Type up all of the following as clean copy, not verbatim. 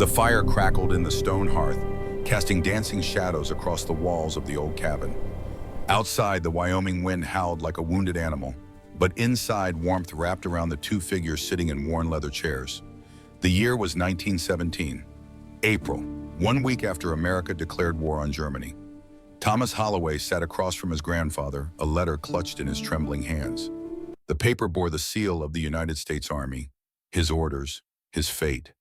The fire crackled in the stone hearth, casting dancing shadows across the walls of the old cabin. Outside, the Wyoming wind howled like a wounded animal, but inside, warmth wrapped around the two figures sitting in worn leather chairs. The year was 1917, April, 1 week after America declared war on Germany. Thomas Holloway sat across from his grandfather, a letter clutched in his trembling hands. The paper bore the seal of the United States Army, his orders, his fate.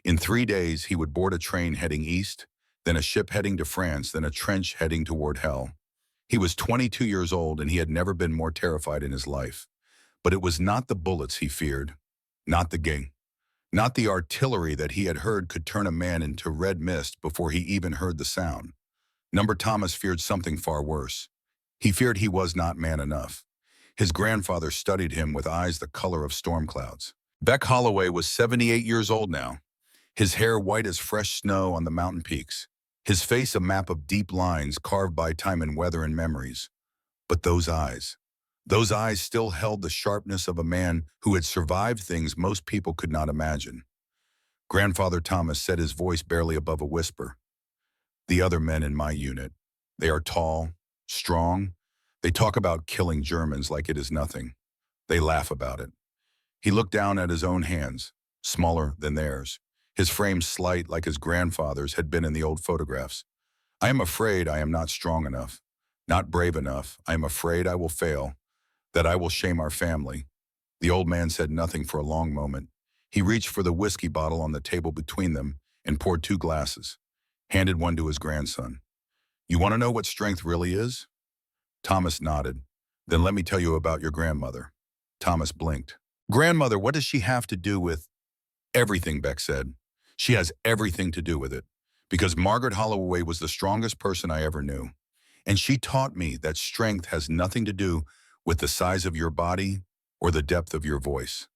In 3 days, he would board a train heading east, then a ship heading to France, then a trench heading toward hell. He was 22 years old and he had never been more terrified in his life. But it was not the bullets he feared, not the gang, not the artillery that he had heard could turn a man into red mist before he even heard the sound. Number Thomas feared something far worse. He feared he was not man enough. His grandfather studied him with eyes the color of storm clouds. Beck Holloway was 78 years old now, his hair white as fresh snow on the mountain peaks, his face a map of deep lines carved by time and weather and memories. But those eyes still held the sharpness of a man who had survived things most people could not imagine. Grandfather Thomas said, his voice barely above a whisper, "The other men in my unit, they are tall, strong. They talk about killing Germans like it is nothing. They laugh about it." He looked down at his own hands, smaller than theirs, his frame slight like his grandfather's had been in the old photographs. "I am afraid I am not strong enough, not brave enough. I am afraid I will fail, that I will shame our family." The old man said nothing for a long moment. He reached for the whiskey bottle on the table between them and poured 2 glasses, handed one to his grandson. "You want to know what strength really is?" Thomas nodded. "Then let me tell you about your grandmother." Thomas blinked. "Grandmother, what does she have to do with—" "Everything," Beck said. "She has everything to do with it, because Margaret Holloway was the strongest person I ever knew. And she taught me that strength has nothing to do with the size of your body or the depth of your voice."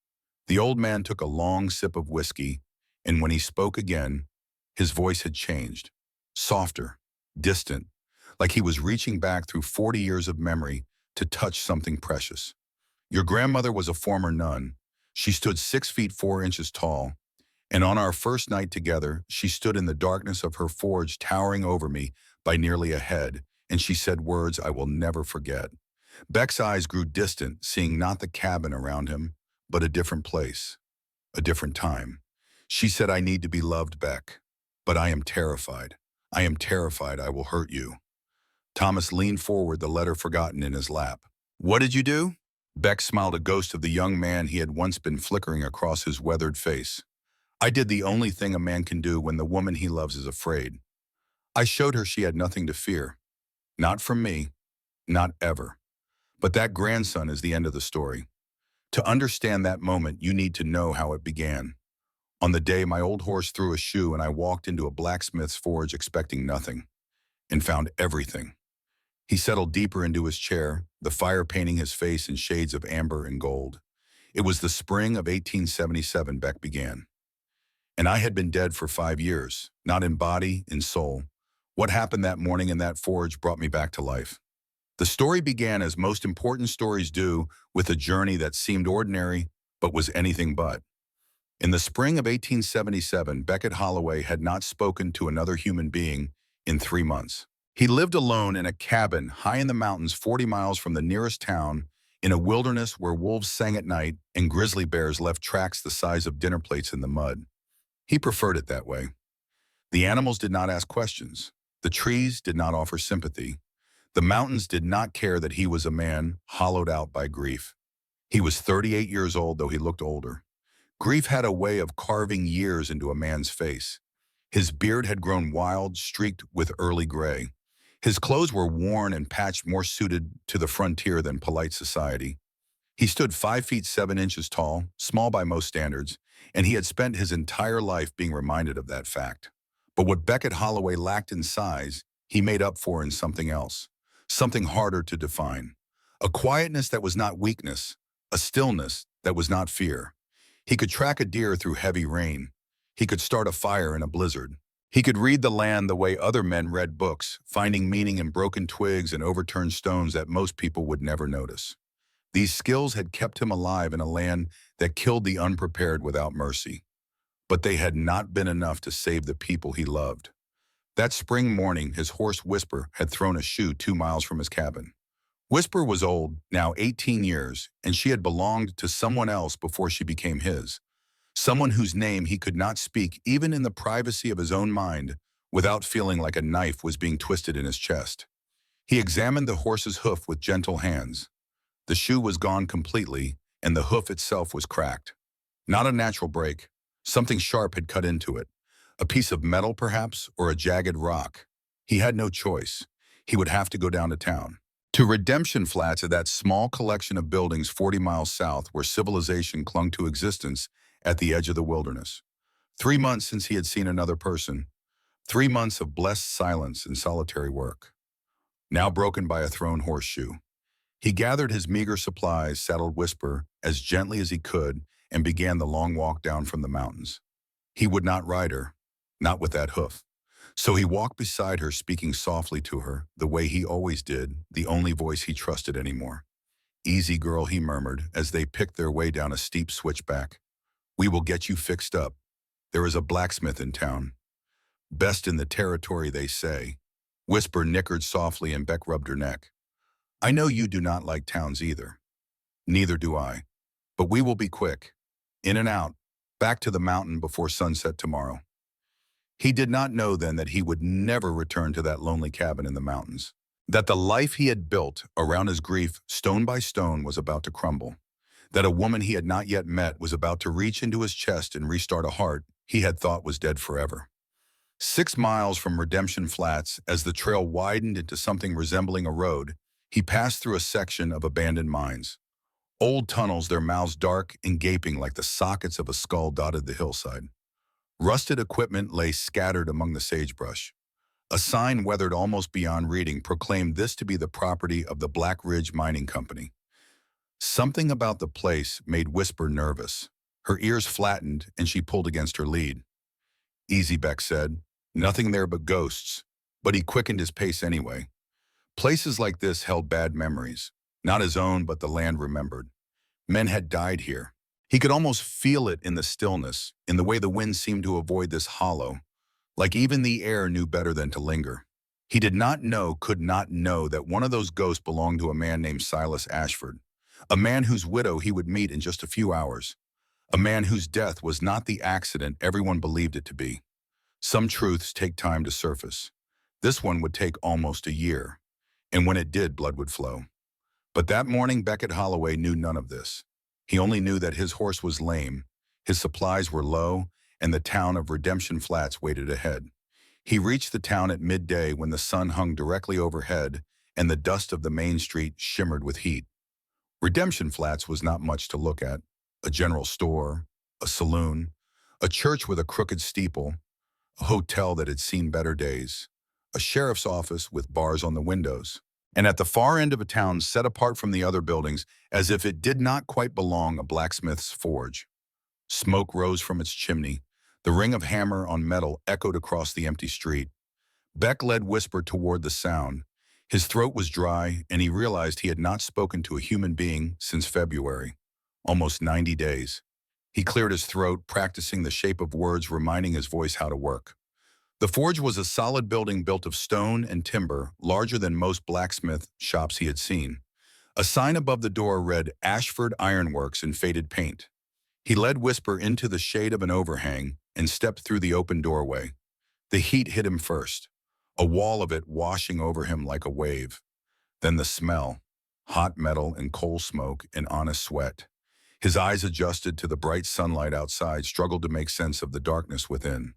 The old man took a long sip of whiskey, and when he spoke again, his voice had changed. Softer, distant, like he was reaching back through 40 years of memory to touch something precious. "Your grandmother was a former nun. She stood 6 feet 4 inches tall, and on our first night together, she stood in the darkness of her forge towering over me by nearly a head, and she said words I will never forget." Beck's eyes grew distant, seeing not the cabin around him, but a different place, a different time. She said, "I need to be loved, Beck, but I am terrified. I am terrified I will hurt you." Thomas leaned forward, the letter forgotten in his lap. "What did you do?" Beck smiled, a ghost of the young man he had once been flickering across his weathered face. "I did the only thing a man can do when the woman he loves is afraid. I showed her she had nothing to fear. Not from me, not ever. But that grandson is the end of the story. To understand that moment, you need to know how it began. On the day my old horse threw a shoe and I walked into a blacksmith's forge expecting nothing, and found everything." He settled deeper into his chair, the fire painting his face in shades of amber and gold. "It was the spring of 1877, Beck began. And I had been dead for 5 years, not in body, in soul. What happened that morning in that forge brought me back to life. The story began, as most important stories do, with a journey that seemed ordinary, but was anything but. In the spring of 1877, Beckett Holloway had not spoken to another human being in 3 months. He lived alone in a cabin high in the mountains 40 miles from the nearest town, in a wilderness where wolves sang at night and grizzly bears left tracks the size of dinner plates in the mud. He preferred it that way. The animals did not ask questions. The trees did not offer sympathy. The mountains did not care that he was a man hollowed out by grief. He was 38 years old, though he looked older. Grief had a way of carving years into a man's face. His beard had grown wild, streaked with early gray. His clothes were worn and patched, more suited to the frontier than polite society. He stood 5 feet 7 inches tall, small by most standards, and he had spent his entire life being reminded of that fact. But what Beckett Holloway lacked in size, he made up for in something else, something harder to define. A quietness that was not weakness, a stillness that was not fear. He could track a deer through heavy rain. He could start a fire in a blizzard. He could read the land the way other men read books, finding meaning in broken twigs and overturned stones that most people would never notice. These skills had kept him alive in a land that killed the unprepared without mercy. but they had not been enough to save the people he loved. That spring morning, his horse Whisper had thrown a shoe 2 miles from his cabin. Whisper was old, now 18 years, and she had belonged to someone else before she became his. Someone whose name he could not speak even in the privacy of his own mind without feeling like a knife was being twisted in his chest. He examined the horse's hoof with gentle hands. The shoe was gone completely, and the hoof itself was cracked. Not a natural break. Something sharp had cut into it. A piece of metal, perhaps, or a jagged rock. He had no choice. He would have to go down to town. To Redemption Flats, that small collection of buildings 40 miles south where civilization clung to existence at the edge of the wilderness. 3 months since he had seen another person. 3 months of blessed silence and solitary work. Now broken by a thrown horseshoe. He gathered his meager supplies, saddled Whisper as gently as he could, and began the long walk down from the mountains. He would not ride her, not with that hoof. So he walked beside her, speaking softly to her, the way he always did, the only voice he trusted anymore. "Easy, girl," he murmured, as they picked their way down a steep switchback. "We will get you fixed up. There is a blacksmith in town. Best in the territory, they say." Whisper nickered softly and Beck rubbed her neck. "I know you do not like towns either." "Neither do I. But we will be quick. In and out. Back to the mountain before sunset tomorrow." He did not know then that he would never return to that lonely cabin in the mountains. That the life he had built around his grief, stone by stone, was about to crumble. That a woman he had not yet met was about to reach into his chest and restart a heart he had thought was dead forever. 6 miles from Redemption Flats, as the trail widened into something resembling a road, he passed through a section of abandoned mines. Old tunnels, their mouths dark and gaping like the sockets of a skull, dotted the hillside. Rusted equipment lay scattered among the sagebrush. A sign weathered almost beyond reading proclaimed this to be the property of the Black Ridge Mining Company. Something about the place made Whisper nervous. Her ears flattened and she pulled against her lead. "Easy," Beck said. "Nothing there but ghosts." But he quickened his pace anyway. Places like this held bad memories. Not his own, but the land remembered. Men had died here. He could almost feel it in the stillness, in the way the wind seemed to avoid this hollow, like even the air knew better than to linger. He did not know, could not know, that one of those ghosts belonged to a man named Silas Ashford, a man whose widow he would meet in just a few hours, a man whose death was not the accident everyone believed it to be. Some truths take time to surface. This one would take almost a year, and when it did, blood would flow. But that morning, Beckett Holloway knew none of this. He only knew that his horse was lame, his supplies were low, and the town of Redemption Flats waited ahead. He reached the town at midday when the sun hung directly overhead and the dust of the main street shimmered with heat. Redemption Flats was not much to look at. A general store, a saloon, a church with a crooked steeple, a hotel that had seen better days, a sheriff's office with bars on the windows. And at the far end of a town set apart from the other buildings, as if it did not quite belong, a blacksmith's forge. Smoke rose from its chimney. The ring of hammer on metal echoed across the empty street. Beck led Whisper toward the sound. His throat was dry, and he realized he had not spoken to a human being since February. Almost 90 days. He cleared his throat, practicing the shape of words, reminding his voice how to work. The forge was a solid building built of stone and timber, larger than most blacksmith shops he had seen. A sign above the door read Ashford Ironworks in faded paint. He led Whisper into the shade of an overhang and stepped through the open doorway. The heat hit him first, a wall of it washing over him like a wave. Then the smell, hot metal and coal smoke and honest sweat. His eyes adjusted to the bright sunlight outside, struggled to make sense of the darkness within.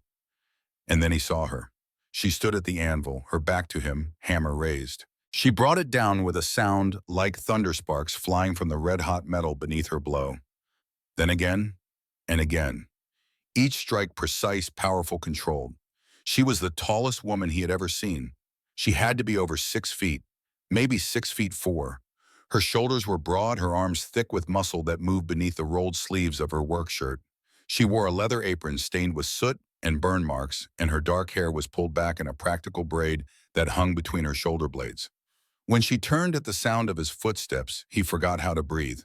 And then he saw her. She stood at the anvil, her back to him, hammer raised. She brought it down with a sound like thunder sparks flying from the red-hot metal beneath her blow. Then again, and again. Each strike precise, powerful, controlled. She was the tallest woman he had ever seen. She had to be over 6 feet, maybe 6'4". Her shoulders were broad, her arms thick with muscle that moved beneath the rolled sleeves of her work shirt. She wore a leather apron stained with soot and burn marks, and her dark hair was pulled back in a practical braid that hung between her shoulder blades. When she turned at the sound of his footsteps, he forgot how to breathe.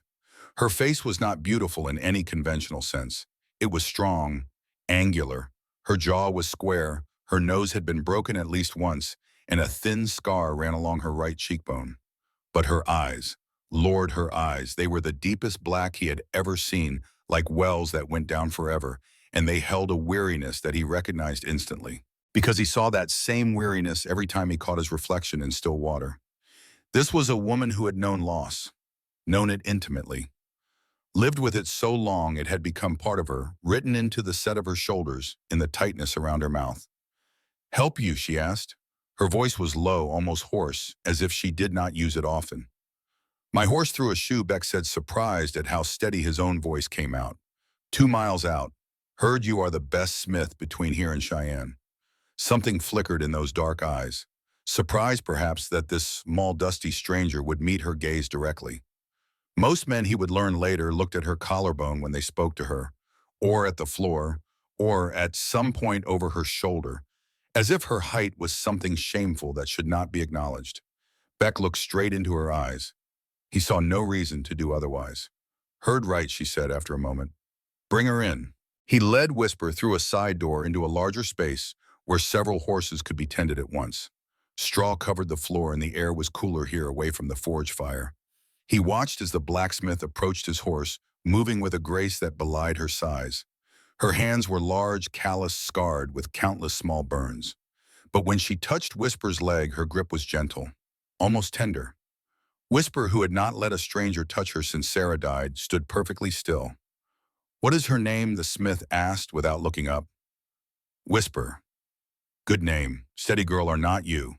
Her face was not beautiful in any conventional sense. It was strong, angular. Her jaw was square, her nose had been broken at least once, and a thin scar ran along her right cheekbone. But her eyes, Lord, her eyes, they were the deepest black he had ever seen, like wells that went down forever, and they held a weariness that he recognized instantly, because he saw that same weariness every time he caught his reflection in still water. This was a woman who had known loss, known it intimately, lived with it so long it had become part of her, written into the set of her shoulders, in the tightness around her mouth. "Help you?" she asked. Her voice was low, almost hoarse, as if she did not use it often. "My horse threw a shoe," Beck said, surprised at how steady his own voice came out. "2 miles out. Heard you are the best smith between here and Cheyenne." Something flickered in those dark eyes. Surprised, perhaps, that this small, dusty stranger would meet her gaze directly. Most men, he would learn later, looked at her collarbone when they spoke to her, or at the floor, or at some point over her shoulder, as if her height was something shameful that should not be acknowledged. Beck looked straight into her eyes. He saw no reason to do otherwise. "Heard right," she said after a moment. "Bring her in." He led Whisper through a side door into a larger space where several horses could be tended at once. Straw covered the floor and the air was cooler here away from the forge fire. He watched as the blacksmith approached his horse, moving with a grace that belied her size. Her hands were large, calloused, scarred with countless small burns. But when she touched Whisper's leg, her grip was gentle, almost tender. Whisper, who had not let a stranger touch her since Sarah died, stood perfectly still. "What is her name?" the smith asked without looking up. "Whisper." "Good name. Steady girl, are not you?"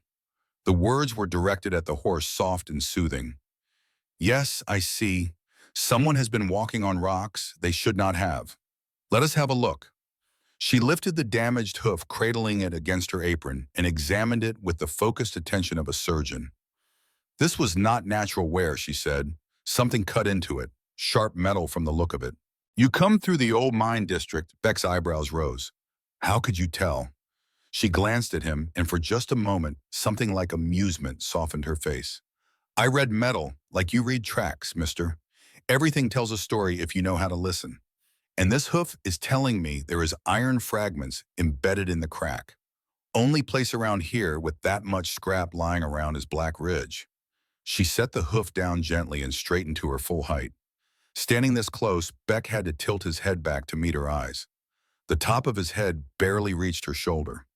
The words were directed at the horse, soft and soothing. "Yes, I see. Someone has been walking on rocks they should not have. Let us have a look." She lifted the damaged hoof, cradling it against her apron, and examined it with the focused attention of a surgeon. "This was not natural wear," she said. "Something cut into it, sharp metal from the look of it." "You come through the old mine district?" Beck's eyebrows rose. "How could you tell?" She glanced at him, and for just a moment, something like amusement softened her face. "I read metal, like you read tracks, mister. Everything tells a story if you know how to listen. And this hoof is telling me there is iron fragments embedded in the crack. Only place around here with that much scrap lying around is Black Ridge." She set the hoof down gently and straightened to her full height. Standing this close, Beck had to tilt his head back to meet her eyes. The top of his head barely reached her shoulder.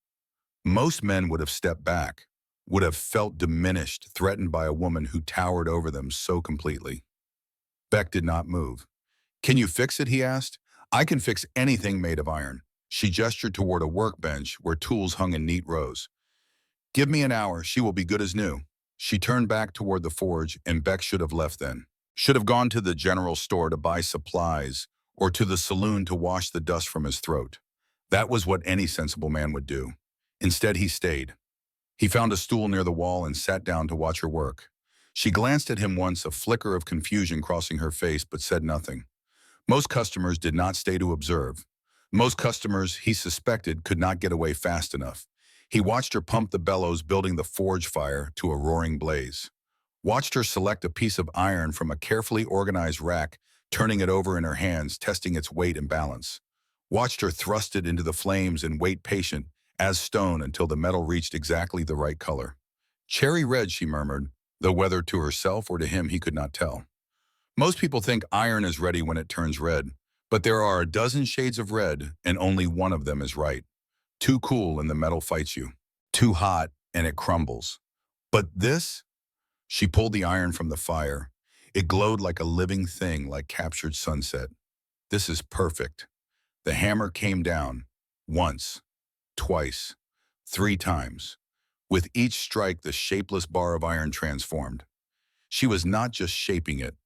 Most men would have stepped back, would have felt diminished, threatened by a woman who towered over them so completely. Beck did not move. "Can you fix it?" he asked. "I can fix anything made of iron." She gestured toward a workbench where tools hung in neat rows. "Give me an hour, she will be good as new." She turned back toward the forge, and Beck should have left then. Should have gone to the general store to buy supplies, or to the saloon to wash the dust from his throat. That was what any sensible man would do. Instead, he stayed. He found a stool near the wall and sat down to watch her work. She glanced at him once, a flicker of confusion crossing her face, but said nothing. Most customers did not stay to observe. Most customers, he suspected, could not get away fast enough. He watched her pump the bellows, building the forge fire to a roaring blaze. Watched her select a piece of iron from a carefully organized rack, turning it over in her hands, testing its weight and balance. Watched her thrust it into the flames and wait patient as stone until the metal reached exactly the right color. "Cherry red," she murmured, though whether to herself or to him he could not tell. Most people think iron is ready when it turns red, but there are a dozen shades of red, and only one of them is right. Too cool and the metal fights you. Too hot and it crumbles. But this? She pulled the iron from the fire. It glowed like a living thing, like captured sunset. "This is perfect." The hammer came down. Once. Twice. 3 times. With each strike, the shapeless bar of iron transformed. She was not just shaping it.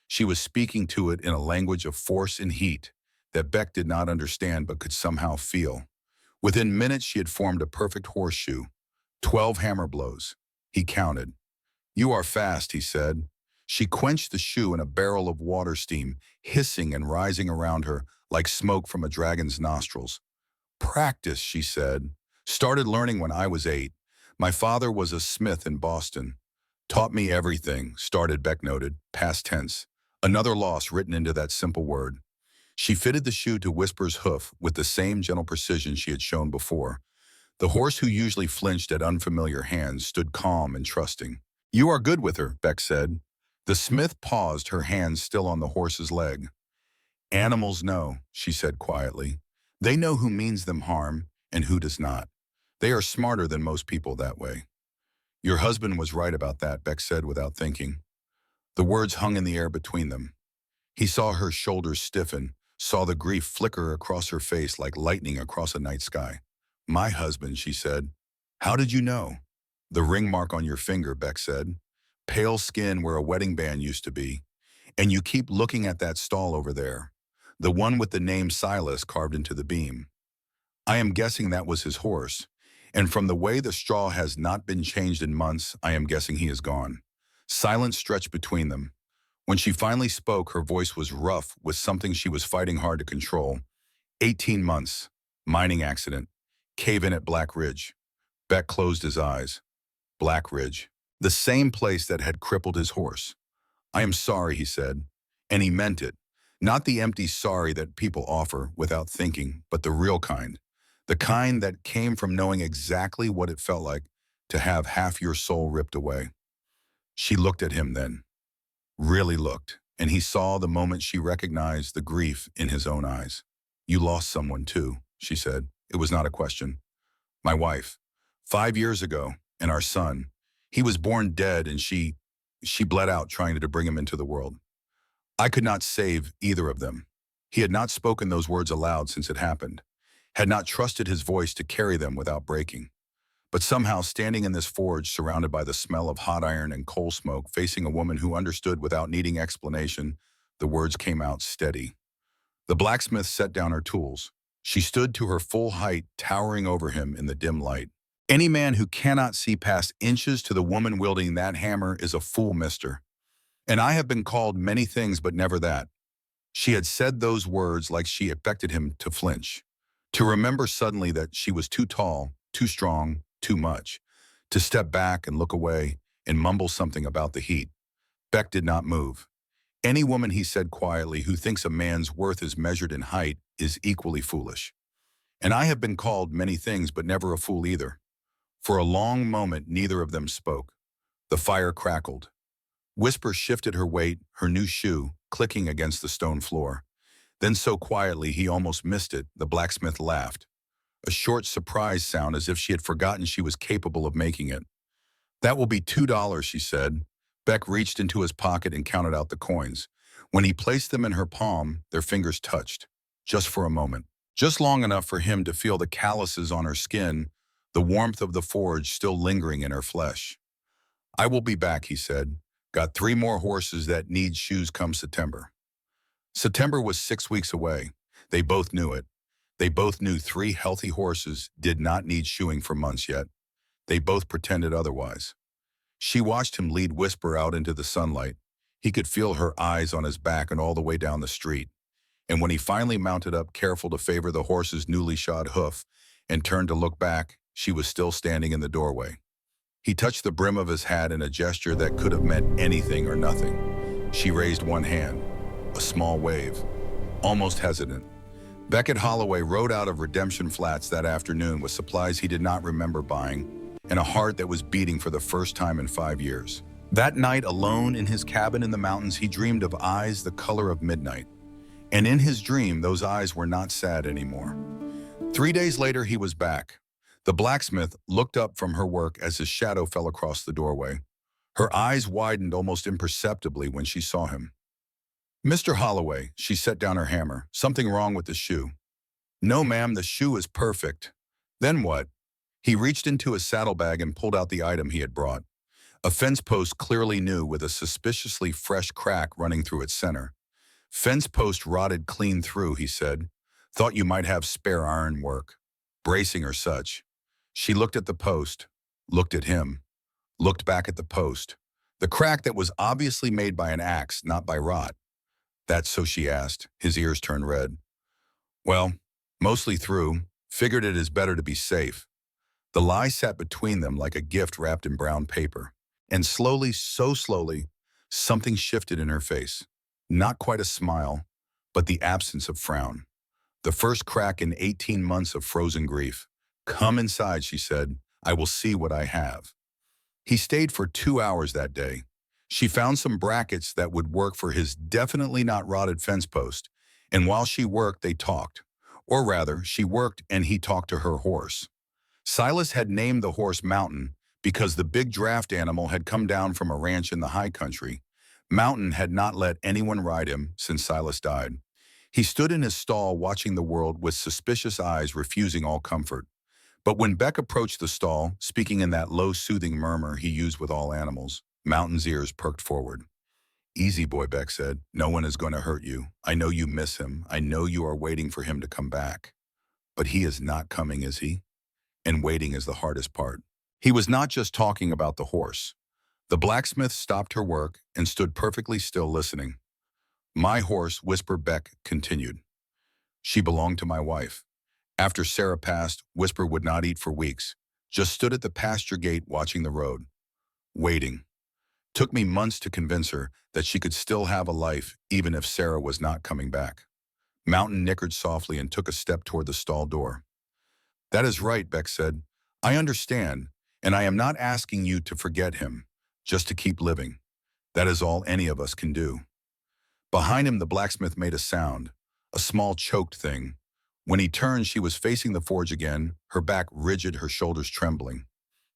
She was speaking to it in a language of force and heat that Beck did not understand but could somehow feel. Within minutes, she had formed a perfect horseshoe. 12 hammer blows. He counted. "You are fast," he said. She quenched the shoe in a barrel of water steam, hissing and rising around her like smoke from a dragon's nostrils. "Practice," she said. "Started learning when I was 8. My father was a smith in Boston. Taught me everything," started, Beck noted, past tense. Another loss written into that simple word. She fitted the shoe to Whisper's hoof with the same gentle precision she had shown before. The horse, who usually flinched at unfamiliar hands, stood calm and trusting. "You are good with her," Beck said. The smith paused, her hands still on the horse's leg. "Animals know," she said quietly. "They know who means them harm and who does not. They are smarter than most people that way." "Your husband was right about that," Beck said without thinking. The words hung in the air between them. He saw her shoulders stiffen, saw the grief flicker across her face like lightning across a night sky. "My husband," she said. "How did you know?" "The ring mark on your finger," Beck said. "Pale skin where a wedding band used to be. And you keep looking at that stall over there. The one with the name Silas carved into the beam. I am guessing that was his horse. And from the way the straw has not been changed in months, I am guessing he is gone." Silence stretched between them. When she finally spoke, her voice was rough with something she was fighting hard to control. 18 months. Mining accident. Cave-in at Black Ridge. Beck closed his eyes. Black Ridge. The same place that had crippled his horse. "I am sorry," he said. And he meant it. Not the empty sorry that people offer without thinking, but the real kind. The kind that came from knowing exactly what it felt like to have half your soul ripped away. She looked at him then. Really looked, and he saw the moment she recognized the grief in his own eyes. "You lost someone too," she said. It was not a question. "My wife. 5 years ago, and our son. He was born dead, and she bled out trying to bring him into the world. I could not save either of them." He had not spoken those words aloud since it happened, had not trusted his voice to carry them without breaking. But somehow, standing in this forge, surrounded by the smell of hot iron and coal smoke, facing a woman who understood without needing explanation, the words came out steady. The blacksmith set down her tools. She stood to her full height, towering over him in the dim light. "Any man who cannot see past inches to the woman wielding that hammer is a fool, mister. And I have been called many things, but never that." She had said those words like she expected him to flinch, to remember suddenly that she was too tall, too strong, too much, to step back and look away and mumble something about the heat. Beck did not move. "Any woman," he said quietly, "who thinks a man's worth is measured in height is equally foolish. And I have been called many things, but never a fool either." For a long moment, neither of them spoke. The fire crackled. Whisper shifted her weight, her new shoe, clicking against the stone floor. Then so quietly he almost missed it, the blacksmith laughed. A short surprise sound, as if she had forgotten she was capable of making it. "That will be $2, she said. Beck reached into his pocket and counted out the coins. When he placed them in her palm, their fingers touched. Just for a moment. Just long enough for him to feel the calluses on her skin, the warmth of the forge still lingering in her flesh. "I will be back," he said. "Got 3 more horses that need shoes come September." September was 6 weeks away. They both knew it. They both knew 3 healthy horses did not need shoeing for months yet. They both pretended otherwise. She watched him lead Whisper out into the sunlight. He could feel her eyes on his back and all the way down the street. And when he finally mounted up, careful to favor the horse's newly shod hoof, and turned to look back, she was still standing in the doorway. He touched the brim of his hat in a gesture that could have meant anything or nothing. She raised one hand, a small wave, almost hesitant. Beckett Holloway rode out of Redemption Flats that afternoon with supplies he did not remember buying, and a heart that was beating for the first time in 5 years. That night, alone in his cabin in the mountains, he dreamed of eyes the color of midnight. And in his dream, those eyes were not sad anymore. 3 days later, he was back. The blacksmith looked up from her work as his shadow fell across the doorway. Her eyes widened almost imperceptibly when she saw him. "Mr. Holloway," she set down her hammer. "Something wrong with the shoe?" "No, ma'am, the shoe is perfect." "Then what?" He reached into his saddlebag and pulled out the item he had brought. A fence post, clearly new, with a suspiciously fresh crack running through its center. "Fence post rotted clean through," he said. "Thought you might have spare iron work. Bracing or such." She looked at the post, looked at him, looked back at the post. The crack that was obviously made by an axe, not by rot. "That's so?" she asked. His ears turned red. "Well, mostly through. Figured it is better to be safe." The lie sat between them like a gift wrapped in brown paper. And slowly, so slowly, something shifted in her face. Not quite a smile, but the absence of frown. The first crack in 18 months of frozen grief. "Come inside," she said. "I will see what I have." He stayed for 2 hours that day. She found some brackets that would work for his definitely not rotted fence post, and while she worked, they talked. Or rather, she worked and he talked to her horse. Silas had named the horse Mountain because the big draft animal had come down from a ranch in the high country. Mountain had not let anyone ride him since Silas died. He stood in his stall watching the world with suspicious eyes, refusing all comfort. But when Beck approached the stall, speaking in that low, soothing murmur he used with all animals, Mountain's ears perked forward. "Easy, boy," Beck said. "No one is going to hurt you. I know you miss him. I know you are waiting for him to come back. But he is not coming, is he? And waiting is the hardest part." He was not just talking about the horse. The blacksmith stopped her work and stood perfectly still listening. "My horse," Whisper Beck continued. "She belonged to my wife. After Sarah passed, Whisper would not eat for weeks, just stood at the pasture gate watching the road, waiting. Took me months to convince her that she could still have a life even if Sarah was not coming back." Mountain nickered softly and took a step toward the stall door. "That is right," Beck said. "I understand, and I am not asking you to forget him, just to keep living. That is all any of us can do." Behind him, the blacksmith made a sound, a small choked thing. When he turned, she was facing the forge again, her back rigid, her shoulders trembling.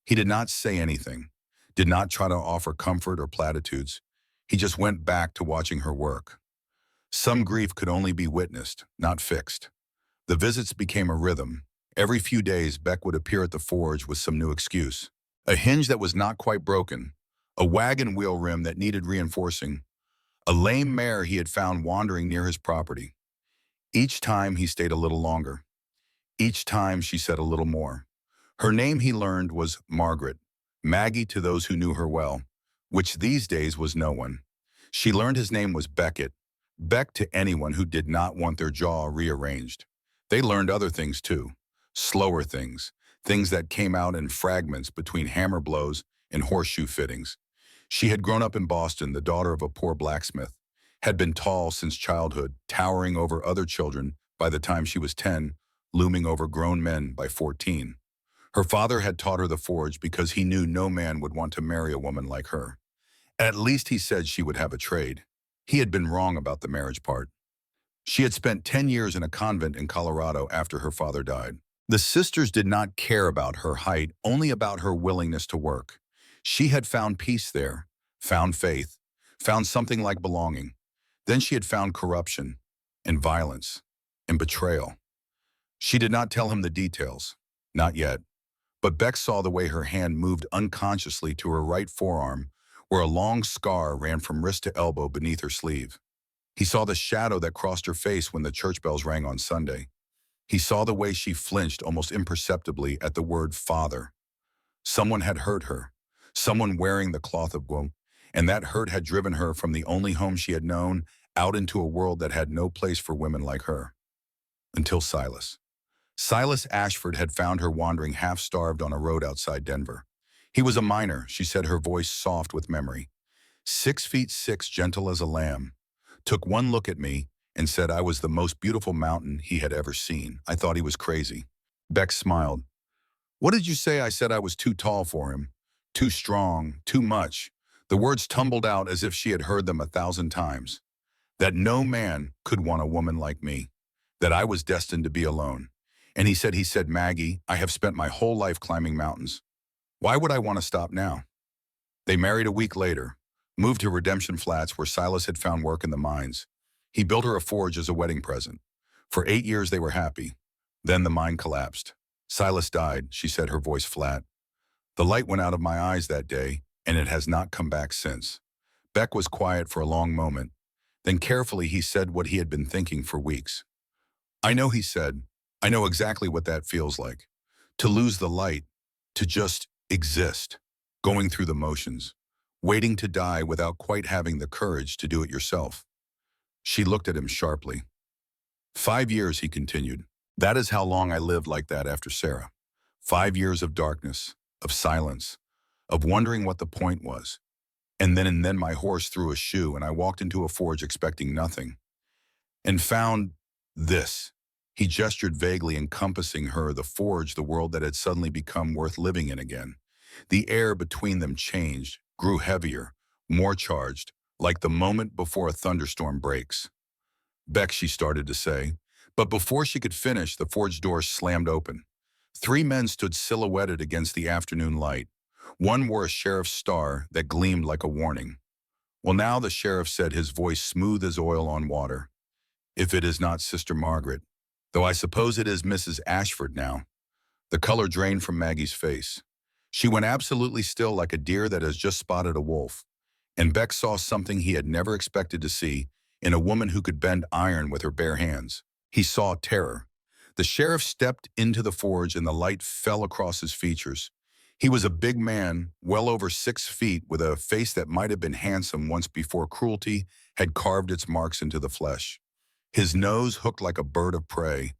He did not say anything, did not try to offer comfort or platitudes. He just went back to watching her work. Some grief could only be witnessed, not fixed. The visits became a rhythm. Every few days, Beck would appear at the forge with some new excuse. A hinge that was not quite broken, a wagon wheel rim that needed reinforcing, a lame mare he had found wandering near his property. Each time he stayed a little longer. Each time she said a little more. Her name, he learned, was Margaret, Maggie to those who knew her well, which these days was no one. She learned his name was Beckett, Beck to anyone who did not want their jaw rearranged. They learned other things too, slower things, things that came out in fragments between hammer blows and horseshoe fittings. She had grown up in Boston, the daughter of a poor blacksmith, had been tall since childhood, towering over other children by the time she was 10, looming over grown men by 14. Her father had taught her the forge because he knew no man would want to marry a woman like her. At least he said she would have a trade. He had been wrong about the marriage part. She had spent 10 years in a convent in Colorado after her father died. The sisters did not care about her height, only about her willingness to work. She had found peace there, found faith, found something like belonging. Then she had found corruption and violence and betrayal. She did not tell him the details, not yet. But Beck saw the way her hand moved unconsciously to her right forearm, where a long scar ran from wrist to elbow beneath her sleeve. He saw the shadow that crossed her face when the church bells rang on Sunday. He saw the way she flinched almost imperceptibly at the word father. Someone had hurt her, someone wearing the cloth of woe, and that hurt had driven her from the only home she had known out into a world that had no place for women like her. Until Silas. Silas Ashford had found her wandering half-starved on a road outside Denver. He was a miner, she said, her voice soft with memory. 6'6", gentle as a lamb. Took one look at me and said I was the most beautiful mountain he had ever seen. I thought he was crazy. Beck smiled. "What did you say?" I said I was too tall for him. Too strong, too much. The words tumbled out as if she had heard them 1,000 times. That no man could want a woman like me. That I was destined to be alone. And he said, "Maggie, I have spent my whole life climbing mountains. Why would I want to stop now?" They married a week later, moved to Redemption Flats where Silas had found work in the mines. He built her a forge as a wedding present. For 8 years they were happy. Then the mine collapsed. Silas died, she said, her voice flat. The light went out of my eyes that day, and it has not come back since. Beck was quiet for a long moment. Then carefully he said what he had been thinking for weeks. "I know," he said. "I know exactly what that feels like. To lose the light, to just exist, going through the motions, waiting to die without quite having the courage to do it yourself." She looked at him sharply. 5 years, he continued. That is how long I lived like that after Sarah. 5 years of darkness, of silence, of wondering what the point was. And then my horse threw a shoe and I walked into a forge expecting nothing. and found this. He gestured vaguely, encompassing her, the forge, the world that had suddenly become worth living in again. The air between them changed, grew heavier, more charged, like the moment before a thunderstorm breaks. Beck, she started to say, but before she could finish, the forge door slammed open. Three men stood silhouetted against the afternoon light. One wore a sheriff's star that gleamed like a warning. Well, now, the sheriff said, his voice smooth as oil on water. If it is not Sister Margaret, though I suppose it is Mrs. Ashford now. The color drained from Maggie's face. She went absolutely still, like a deer that has just spotted a wolf. And Beck saw something he had never expected to see in a woman who could bend iron with her bare hands. He saw terror. The sheriff stepped into the forge and the light fell across his features. He was a big man, well over 6 feet, with a face that might have been handsome once before cruelty had carved its marks into the flesh. His nose hooked like a bird of prey.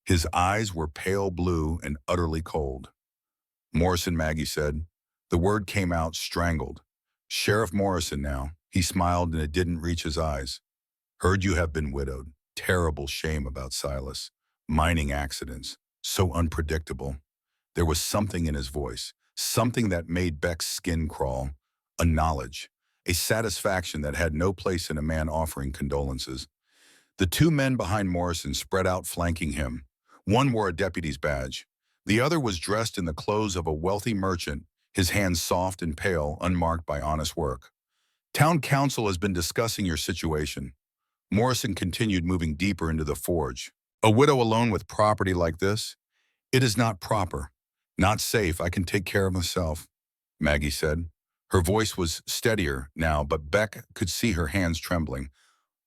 His eyes were pale blue and utterly cold. Morrison, Maggie said. The word came out strangled. Sheriff Morrison now. He smiled and it didn't reach his eyes. Heard you have been widowed. Terrible shame about Silas. Mining accidents. So unpredictable. There was something in his voice. Something that made Beck's skin crawl. A knowledge. A satisfaction that had no place in a man offering condolences. The two men behind Morrison spread out, flanking him. One wore a deputy's badge. The other was dressed in the clothes of a wealthy merchant, his hands soft and pale, unmarked by honest work. Town council has been discussing your situation. Morrison continued, moving deeper into the forge. A widow alone with property like this? It is not proper. Not safe. I can take care of myself, Maggie said. Her voice was steadier now, but Beck could see her hands trembling.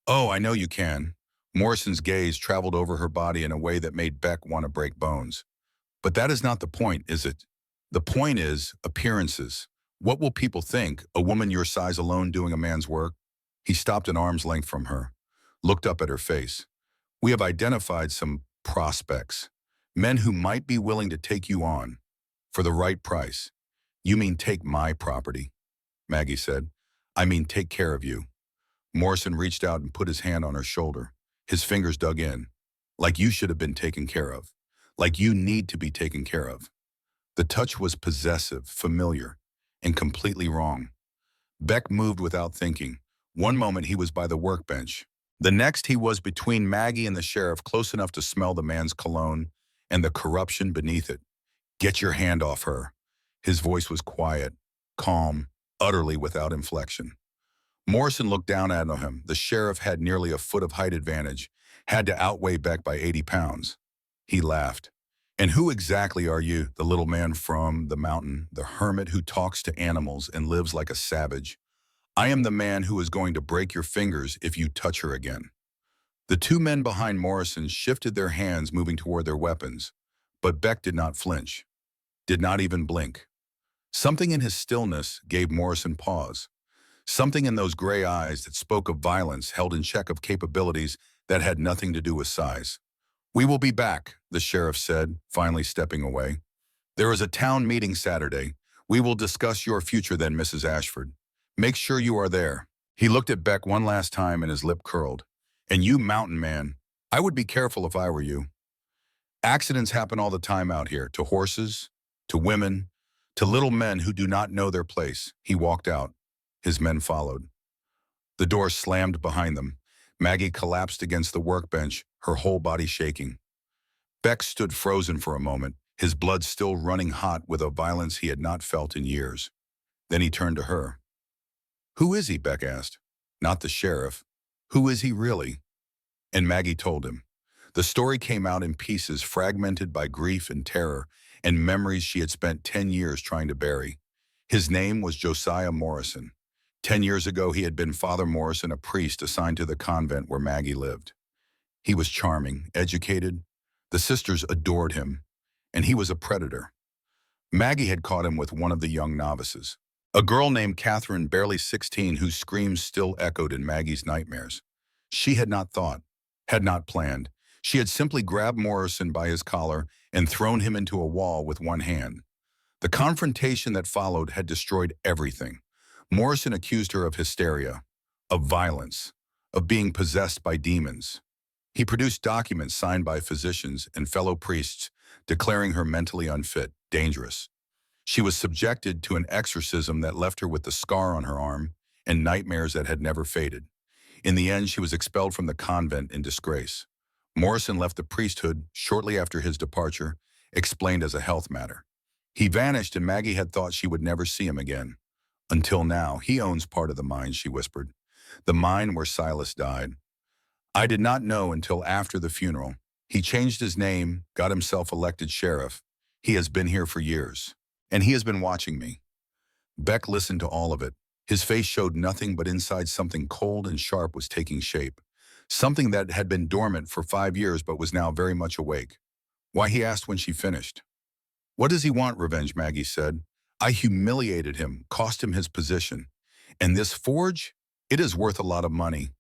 Oh, I know you can. Morrison's gaze traveled over her body in a way that made Beck want to break bones. But that is not the point, is it? The point is appearances. What will people think, a woman your size alone doing a man's work? He stopped an arm's length from her, looked up at her face. We have identified some prospects, men who might be willing to take you on for the right price. You mean take my property, Maggie said. I mean take care of you. Morrison reached out and put his hand on her shoulder. His fingers dug in. Like you should have been taken care of. Like you need to be taken care of. The touch was possessive, familiar, and completely wrong. Beck moved without thinking. One moment he was by the workbench. The next he was between Maggie and the sheriff, close enough to smell the man's cologne and the corruption beneath it. Get your hand off her. His voice was quiet, calm, utterly without inflection. Morrison looked down at him. The sheriff had nearly a foot of height advantage, had to outweigh Beck by 80 pounds. He laughed. And who exactly are you, the little man from the mountain, the hermit who talks to animals and lives like a savage? I am the man who is going to break your fingers if you touch her again. The two men behind Morrison shifted their hands, moving toward their weapons. But Beck did not flinch, did not even blink. Something in his stillness gave Morrison pause. Something in those gray eyes that spoke of violence, held in check of capabilities that had nothing to do with size. We will be back, the sheriff said, finally stepping away. There is a town meeting Saturday. We will discuss your future then, Mrs. Ashford. Make sure you are there. He looked at Beck one last time and his lip curled. And you, mountain man, I would be careful if I were you. Accidents happen all the time out here, to horses, to women, to little men who do not know their place. He walked out. His men followed. The door slammed behind them. Maggie collapsed against the workbench, her whole body shaking. Beck stood frozen for a moment, his blood still running hot with a violence he had not felt in years. Then he turned to her. Who is he? Beck asked. Not the sheriff. Who is he really? And Maggie told him. The story came out in pieces, fragmented by grief and terror, and memories she had spent 10 years trying to bury. His name was Josiah Morrison. 10 years ago, he had been Father Morrison, a priest assigned to the convent where Maggie lived. He was charming, educated. The sisters adored him, and he was a predator. Maggie had caught him with one of the young novices, a girl named Catherine, barely 16, whose screams still echoed in Maggie's nightmares. She had not thought, had not planned. She had simply grabbed Morrison by his collar and thrown him into a wall with one hand. The confrontation that followed had destroyed everything. Morrison accused her of hysteria, of violence, of being possessed by demons. He produced documents signed by physicians and fellow priests declaring her mentally unfit, dangerous. She was subjected to an exorcism that left her with the scar on her arm and nightmares that had never faded. In the end, she was expelled from the convent in disgrace. Morrison left the priesthood shortly after his departure, explained as a health matter. He vanished and Maggie had thought she would never see him again. Until now, he owns part of the mine, she whispered. The mine where Silas died. I did not know until after the funeral. He changed his name, got himself elected sheriff. He has been here for years. And he has been watching me. Beck listened to all of it. His face showed nothing but inside something cold and sharp was taking shape. Something that had been dormant for 5 years but was now very much awake. Why, he asked when she finished. What does he want, revenge, Maggie said. I humiliated him, cost him his position. And this forge? It is worth a lot of money.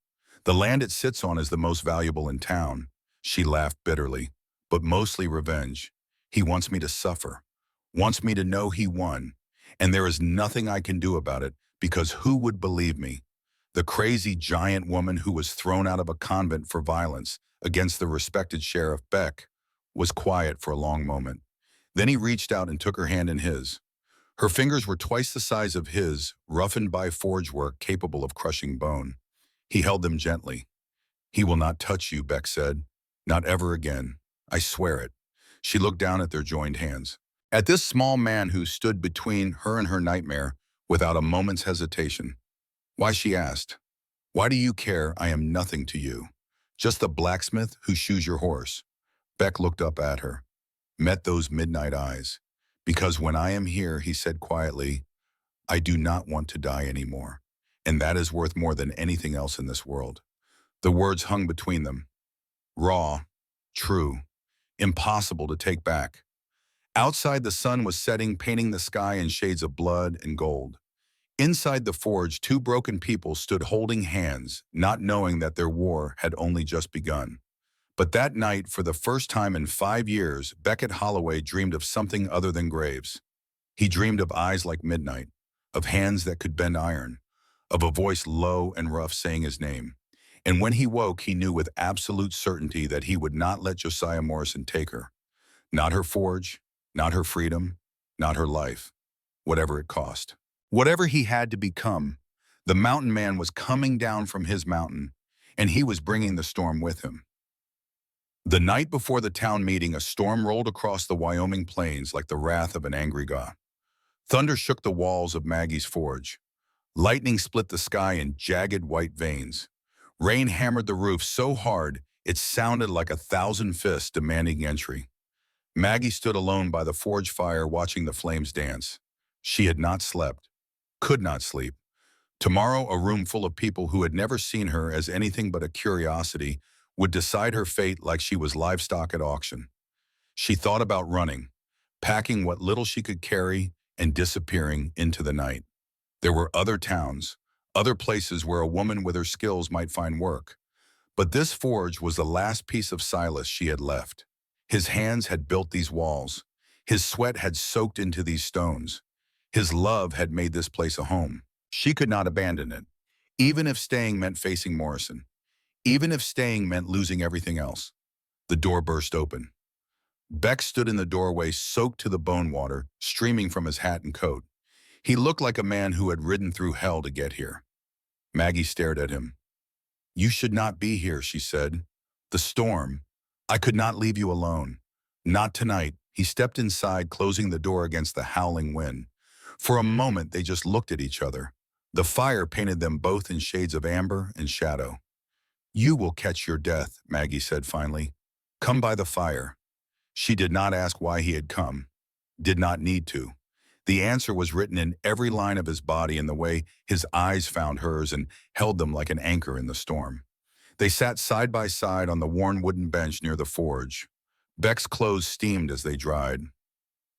The land it sits on is the most valuable in town. She laughed bitterly, but mostly revenge. He wants me to suffer, wants me to know he won. And there is nothing I can do about it because who would believe me? The crazy giant woman who was thrown out of a convent for violence against the respected Sheriff Beck was quiet for a long moment. Then he reached out and took her hand in his. Her fingers were twice the size of his, roughened by forge work capable of crushing bone. He held them gently. He will not touch you, Beck said. Not ever again. I swear it. She looked down at their joined hands. At this small man who stood between her and her nightmare without a moment's hesitation. Why, she asked. Why do you care? I am nothing to you. Just the blacksmith who shoes your horse. Beck looked up at her, met those midnight eyes. Because when I am here, he said quietly, I do not want to die anymore. And that is worth more than anything else in this world. The words hung between them. Raw, true, impossible to take back. Outside, the sun was setting, painting the sky in shades of blood and gold. Inside the forge, two broken people stood holding hands, not knowing that their war had only just begun. But that night, for the first time in 5 years, Beckett Holloway dreamed of something other than graves. He dreamed of eyes like midnight, of hands that could bend iron, of a voice low and rough saying his name. And when he woke, he knew with absolute certainty that he would not let Josiah Morrison take her. Not her forge, not her freedom, not her life, whatever it cost. Whatever he had to become, the mountain man was coming down from his mountain, and he was bringing the storm with him. The night before the town meeting, a storm rolled across the Wyoming plains like the wrath of an angry god. Thunder shook the walls of Maggie's forge. Lightning split the sky in jagged white veins. Rain hammered the roof so hard it sounded like 1,000 fists demanding entry. Maggie stood alone by the forge fire watching the flames dance. She had not slept, could not sleep. Tomorrow, a room full of people who had never seen her as anything but a curiosity would decide her fate like she was livestock at auction. She thought about running, packing what little she could carry, and disappearing into the night. There were other towns, other places where a woman with her skills might find work. But this forge was the last piece of Silas she had left. His hands had built these walls. His sweat had soaked into these stones. His love had made this place a home. She could not abandon it, even if staying meant facing Morrison. Even if staying meant losing everything else. The door burst open. Beck stood in the doorway, soaked to the bone water, streaming from his hat and coat. He looked like a man who had ridden through hell to get here. Maggie stared at him. You should not be here, she said. The storm. I could not leave you alone. Not tonight. He stepped inside, closing the door against the howling wind. For a moment, they just looked at each other. The fire painted them both in shades of amber and shadow. You will catch your death, Maggie said finally. Come by the fire. She did not ask why he had come. Did not need to. The answer was written in every line of his body and the way his eyes found hers and held them like an anchor in the storm. They sat side by side on the worn wooden bench near the forge. Beck's clothes steamed as they dried.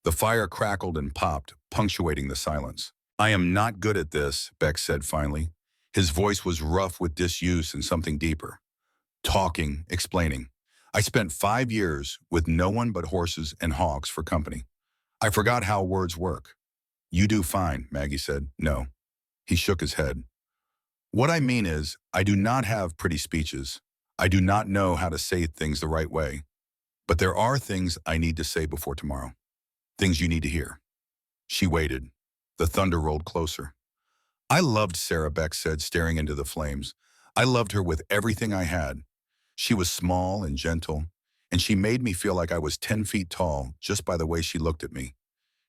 The fire crackled and popped, punctuating the silence. I am not good at this, Beck said finally. His voice was rough with disuse and something deeper. Talking, explaining. I spent 5 years with no one but horses and hogs for company. I forgot how words work. You do fine, Maggie said. No. He shook his head. What I mean is, I do not have pretty speeches. I do not know how to say things the right way, but there are things I need to say before tomorrow. Things you need to hear. She waited. The thunder rolled closer. I loved Sarah, Beck said, staring into the flames. I loved her with everything I had. She was small and gentle, and she made me feel like I was 10 feet tall just by the way she looked at me.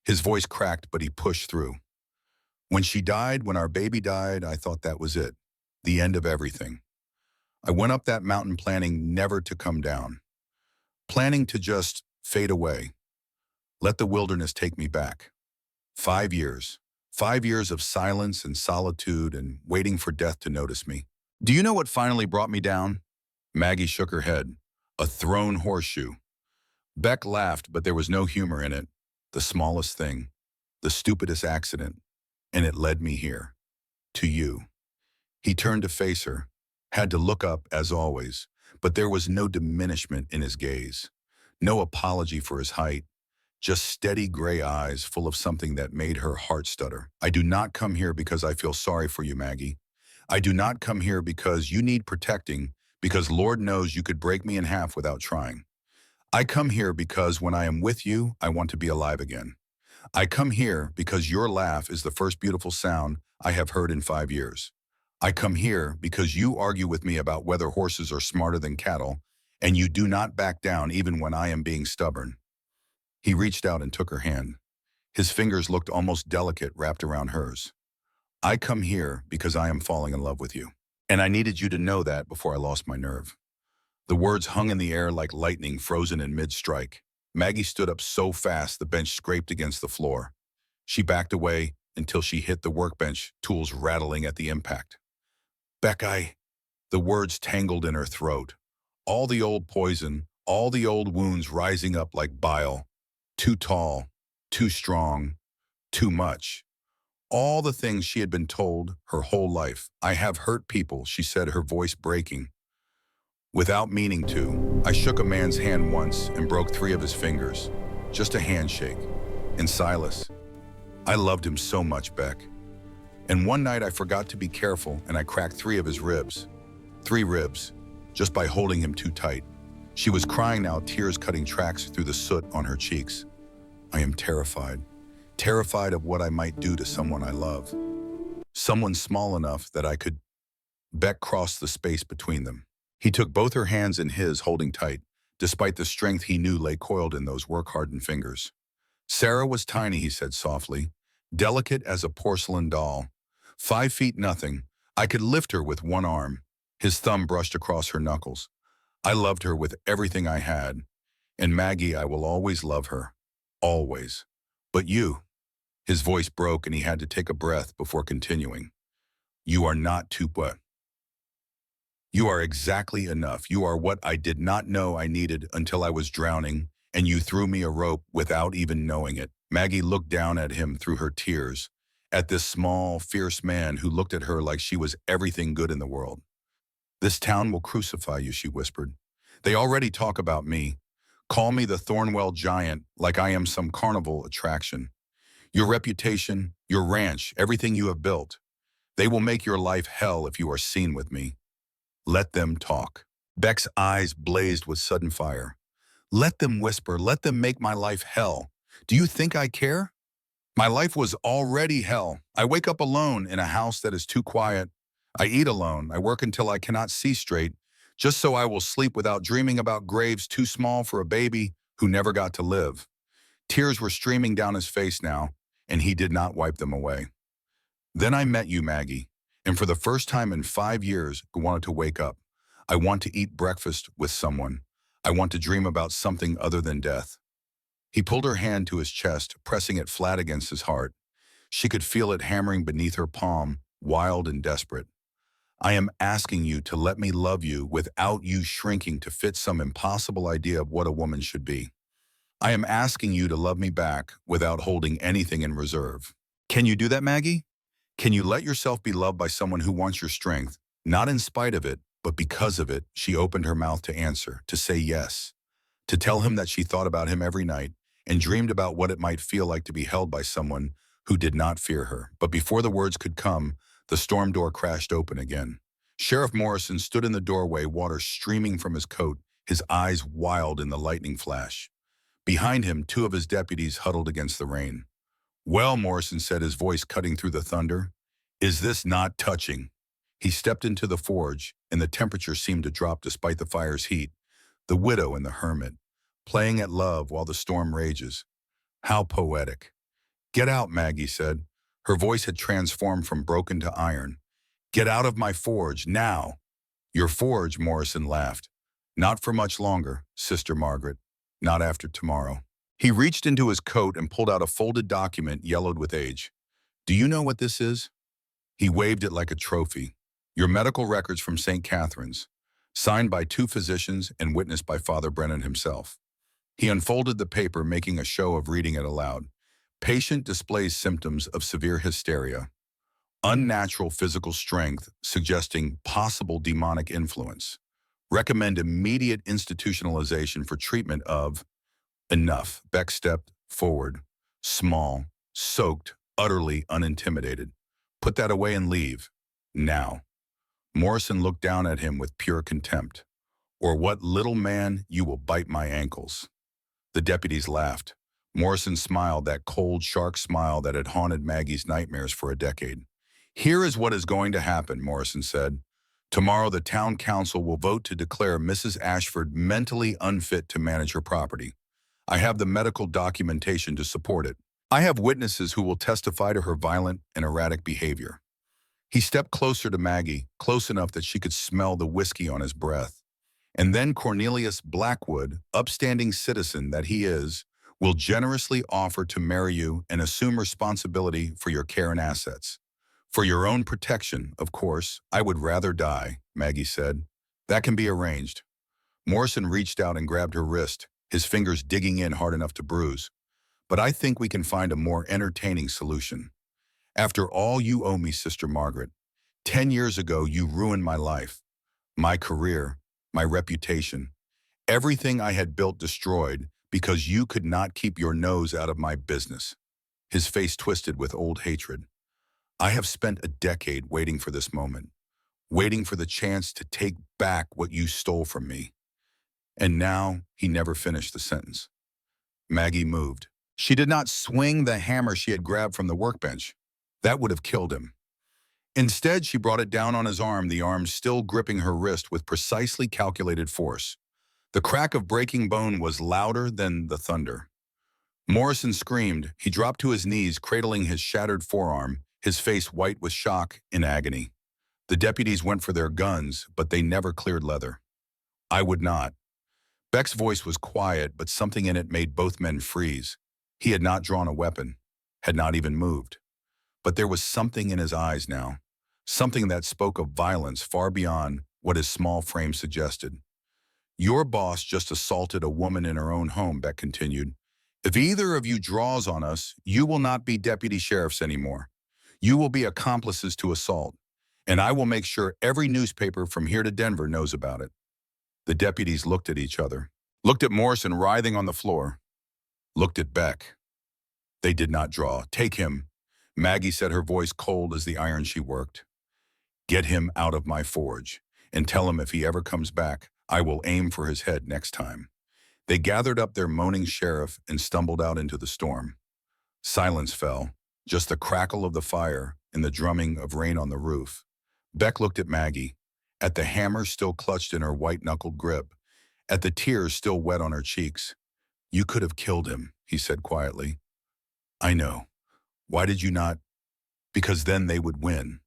His voice cracked, but he pushed through. When she died, when our baby died, I thought that was it. The end of everything. I went up that mountain planning never to come down. Planning to just fade away. Let the wilderness take me back. 5 years. 5 years of silence and solitude and waiting for death to notice me. Do you know what finally brought me down? Maggie shook her head. A thrown horseshoe. Beck laughed, but there was no humor in it. The smallest thing. The stupidest accident. And it led me here. To you. He turned to face her. Had to look up, as always. But there was no diminishment in his gaze. No apology for his height. Just steady gray eyes full of something that made her heart stutter. I do not come here because I feel sorry for you, Maggie. I do not come here because you need protecting, because Lord knows you could break me in half without trying. I come here because when I am with you, I want to be alive again. I come here because your laugh is the first beautiful sound I have heard in 5 years. I come here because you argue with me about whether horses are smarter than cattle, and you do not back down even when I am being stubborn. He reached out and took her hand. His fingers looked almost delicate wrapped around hers. I come here because I am falling in love with you. And I needed you to know that before I lost my nerve. The words hung in the air like lightning frozen in mid-strike. Maggie stood up so fast the bench scraped against the floor. She backed away until she hit the workbench, tools rattling at the impact. Beck, the words tangled in her throat. All the old poison, all the old wounds rising up like bile. Too tall, too strong, too much. All the things she had been told her whole life. I have hurt people, she said, her voice breaking. Without meaning to, I shook a man's hand once and broke 3 of his fingers. Just a handshake. And Silas. I loved him so much, Beck. And one night I forgot to be careful and I cracked 3 of his ribs. 3 ribs, just by holding him too tight. She was crying now, tears cutting tracks through the soot on her cheeks. I am terrified. Terrified of what I might do to someone I love. Someone small enough that I could. Beck crossed the space between them. He took both her hands in his, holding tight, despite the strength he knew lay coiled in those work-hardened fingers. Sarah was tiny, he said softly, delicate as a porcelain doll. 5 feet nothing. I could lift her with one arm. His thumb brushed across her knuckles. I loved her with everything I had. And Maggie, I will always love her. Always. But you. His voice broke and he had to take a breath before continuing. You are not too what? You are exactly enough. You are what I did not know I needed until I was drowning, and you threw me a rope without even knowing it. Maggie looked down at him through her tears, at this small, fierce man who looked at her like she was everything good in the world. This town will crucify you, she whispered. They already talk about me. Call me the Thornwell Giant, like I am some carnival attraction. Your reputation, your ranch, everything you have built. They will make your life hell if you are seen with me. Let them talk. Beck's eyes blazed with sudden fire. Let them whisper. Let them make my life hell. Do you think I care? My life was already hell. I wake up alone in a house that is too quiet. I eat alone. I work until I cannot see straight, just so I will sleep without dreaming about graves too small for a baby who never got to live. Tears were streaming down his face now, and he did not wipe them away. Then I met you, Maggie, and for the first time in 5 years, I wanted to wake up. I want to eat breakfast with someone. I want to dream about something other than death. He pulled her hand to his chest, pressing it flat against his heart. She could feel it hammering beneath her palm, wild and desperate. I am asking you to let me love you without you shrinking to fit some impossible idea of what a woman should be. I am asking you to love me back without holding anything in reserve. Can you do that, Maggie? Can you let yourself be loved by someone who wants your strength, not in spite of it, but because of it? She opened her mouth to answer, to say yes, to tell him that she thought about him every night and dreamed about what it might feel like to be held by someone who did not fear her. But before the words could come, the storm door crashed open again. Sheriff Morrison stood in the doorway, water streaming from his coat, his eyes wild in the lightning flash. Behind him, two of his deputies huddled against the rain. "Well," Morrison said, his voice cutting through the thunder, "is this not touching?" He stepped into the forge, and the temperature seemed to drop despite the fire's heat. The widow and the hermit, playing at love while the storm rages. How poetic. "Get out," Maggie said. Her voice had transformed from broken to iron. "Get out of my forge, now!" "Your forge," Morrison laughed. "Not for much longer, Sister Margaret. Not after tomorrow." He reached into his coat and pulled out a folded document yellowed with age. "Do you know what this is?" He waved it like a trophy. "Your medical records from St. Catherine's, signed by two physicians and witnessed by Father Brennan himself." He unfolded the paper, making a show of reading it aloud. "Patient displays symptoms of severe hysteria. Unnatural physical strength suggesting possible demonic influence. Recommend immediate institutionalization for treatment of..." "Enough." Beck stepped forward, small, soaked, utterly unintimidated. "Put that away and leave. Now." Morrison looked down at him with pure contempt. "Or what, little man, you will bite my ankles." The deputies laughed. Morrison smiled, that cold shark smile that had haunted Maggie's nightmares for a decade. "Here is what is going to happen," Morrison said. "Tomorrow the town council will vote to declare Mrs. Ashford mentally unfit to manage her property. I have the medical documentation to support it. I have witnesses who will testify to her violent and erratic behavior." He stepped closer to Maggie, close enough that she could smell the whiskey on his breath. "And then Cornelius Blackwood, upstanding citizen that he is, will generously offer to marry you and assume responsibility for your care and assets. For your own protection, of course. I would rather die," Maggie said. "That can be arranged." Morrison reached out and grabbed her wrist, his fingers digging in hard enough to bruise. "But I think we can find a more entertaining solution. After all you owe me, Sister Margaret. 10 years ago, you ruined my life, my career, my reputation. Everything I had built destroyed because you could not keep your nose out of my business." His face twisted with old hatred. "I have spent a decade waiting for this moment, waiting for the chance to take back what you stole from me. And now," he never finished the sentence. Maggie moved. She did not swing the hammer she had grabbed from the workbench. That would have killed him. Instead, she brought it down on his arm, the arm still gripping her wrist with precisely calculated force. The crack of breaking bone was louder than the thunder. Morrison screamed. He dropped to his knees, cradling his shattered forearm, his face white with shock and agony. The deputies went for their guns, but they never cleared leather. "I would not." Beck's voice was quiet, but something in it made both men freeze. He had not drawn a weapon, had not even moved. But there was something in his eyes now, something that spoke of violence far beyond what his small frame suggested. "Your boss just assaulted a woman in her own home," Beck continued. "If either of you draws on us, you will not be deputy sheriffs anymore. You will be accomplices to assault, and I will make sure every newspaper from here to Denver knows about it." The deputies looked at each other, looked at Morrison writhing on the floor, looked at Beck. They did not draw. "Take him," Maggie said, her voice cold as the iron she worked. "Get him out of my forge, and tell him if he ever comes back, I will aim for his head next time." They gathered up their moaning sheriff and stumbled out into the storm. Silence fell, just the crackle of the fire and the drumming of rain on the roof. Beck looked at Maggie, at the hammer still clutched in her white-knuckled grip, at the tears still wet on her cheeks. "You could have killed him," he said quietly. "I know. Why did you not?" "Because then they would win."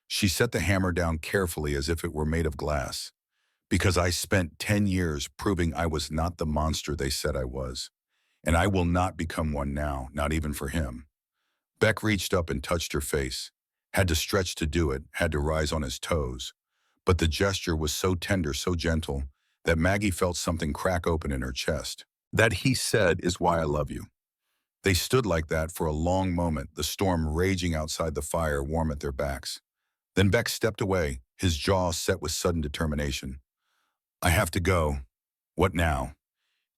She set the hammer down carefully as if it were made of glass. "Because I spent 10 years proving I was not the monster they said I was. And I will not become one now, not even for him." Beck reached up and touched her face, had to stretch to do it, had to rise on his toes. But the gesture was so tender, so gentle, that Maggie felt something crack open in her chest. "That he said is why I love you." They stood like that for a long moment, the storm raging outside the fire warm at their backs. Then Beck stepped away, his jaw set with sudden determination. "I have to go." "What now?"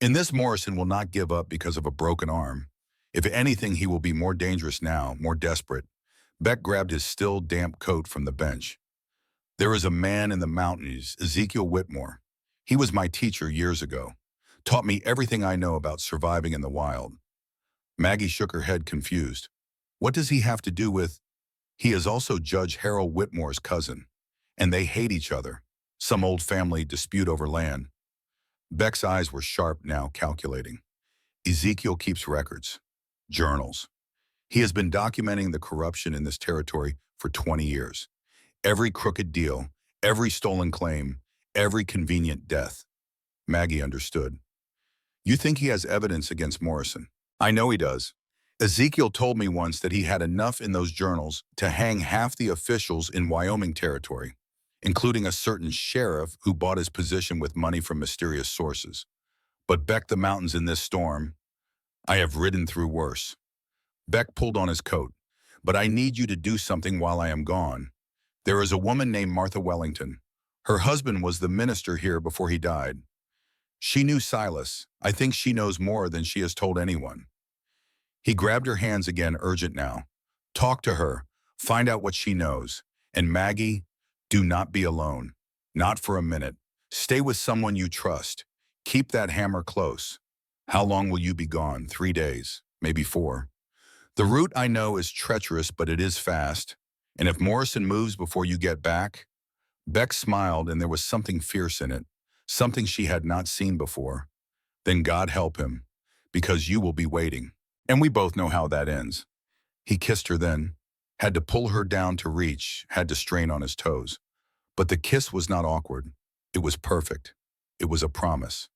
"In this, Morrison will not give up because of a broken arm. If anything, he will be more dangerous now, more desperate." Beck grabbed his still damp coat from the bench. There is a man in the mountains, Ezekiel Whitmore. He was my teacher years ago, taught me everything I know about surviving in the wild. Maggie shook her head confused. What does he have to do with? He is also Judge Harold Whitmore's cousin, and they hate each other. Some old family dispute over land. Beck's eyes were sharp now, calculating. Ezekiel keeps records, journals. He has been documenting the corruption in this territory for 20 years. Every crooked deal, every stolen claim, every convenient death. Maggie understood. You think he has evidence against Morrison? I know he does. Ezekiel told me once that he had enough in those journals to hang half the officials in Wyoming territory, including a certain sheriff who bought his position with money from mysterious sources. But Beck the mountains in this storm, I have ridden through worse. Beck pulled on his coat. But I need you to do something while I am gone. There is a woman named Martha Wellington. Her husband was the minister here before he died. She knew Silas. I think she knows more than she has told anyone. He grabbed her hands again, urgent now. Talk to her. Find out what she knows. And Maggie, do not be alone. Not for a minute. Stay with someone you trust. Keep that hammer close. How long will you be gone? 3 days, maybe 4. The route I know is treacherous, but it is fast. And if Morrison moves before you get back. Beck smiled, and there was something fierce in it, something she had not seen before. Then God help him, because you will be waiting. And we both know how that ends. He kissed her then, had to pull her down to reach, had to strain on his toes. But the kiss was not awkward. It was perfect. It was a promise.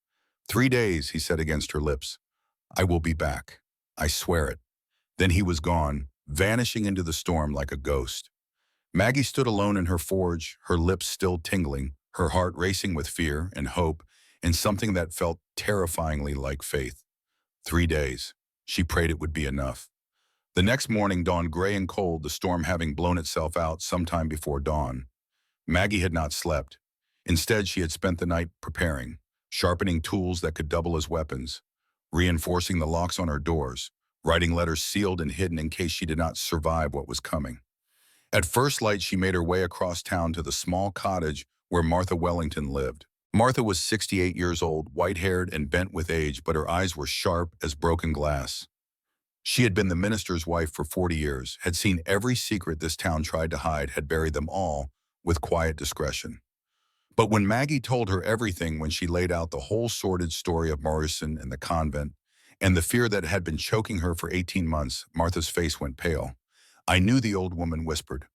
3 days, he said against her lips. I will be back. I swear it. Then he was gone, vanishing into the storm like a ghost. Maggie stood alone in her forge, her lips still tingling, her heart racing with fear and hope and something that felt terrifyingly like faith. 3 days. She prayed it would be enough. The next morning dawned gray and cold, the storm having blown itself out sometime before dawn. Maggie had not slept. Instead, she had spent the night preparing, sharpening tools that could double as weapons, reinforcing the locks on her doors, writing letters sealed and hidden in case she did not survive what was coming. At first light, she made her way across town to the small cottage where Martha Wellington lived. Martha was 68 years old, white-haired and bent with age, but her eyes were sharp as broken glass. She had been the minister's wife for 40 years, had seen every secret this town tried to hide, had buried them all with quiet discretion. But when Maggie told her everything, when she laid out the whole sordid story of Morrison and the convent, and the fear that had been choking her for 18 months, Martha's face went pale. I knew, the old woman whispered.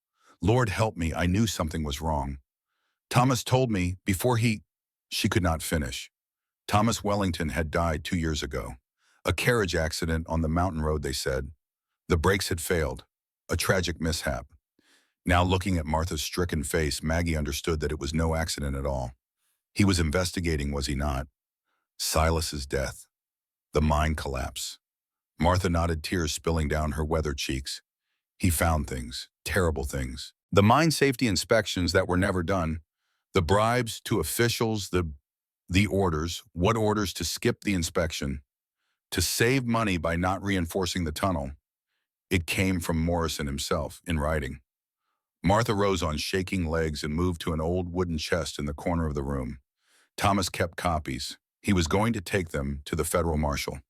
Lord help me, I knew something was wrong. Thomas told me before he... She could not finish. Thomas Wellington had died 2 years ago. A carriage accident on the mountain road, they said. The brakes had failed. A tragic mishap. Now looking at Martha's stricken face, Maggie understood that it was no accident at all. He was investigating, was he not? Silas's death. The mine collapse. Martha nodded, tears spilling down her weathered cheeks. He found things, terrible things. The mine safety inspections that were never done. The bribes to officials, the orders, what orders to skip the inspection, to save money by not reinforcing the tunnel. It came from Morrison himself, in writing. Martha rose on shaking legs and moved to an old wooden chest in the corner of the room. Thomas kept copies. He was going to take them to the federal marshal.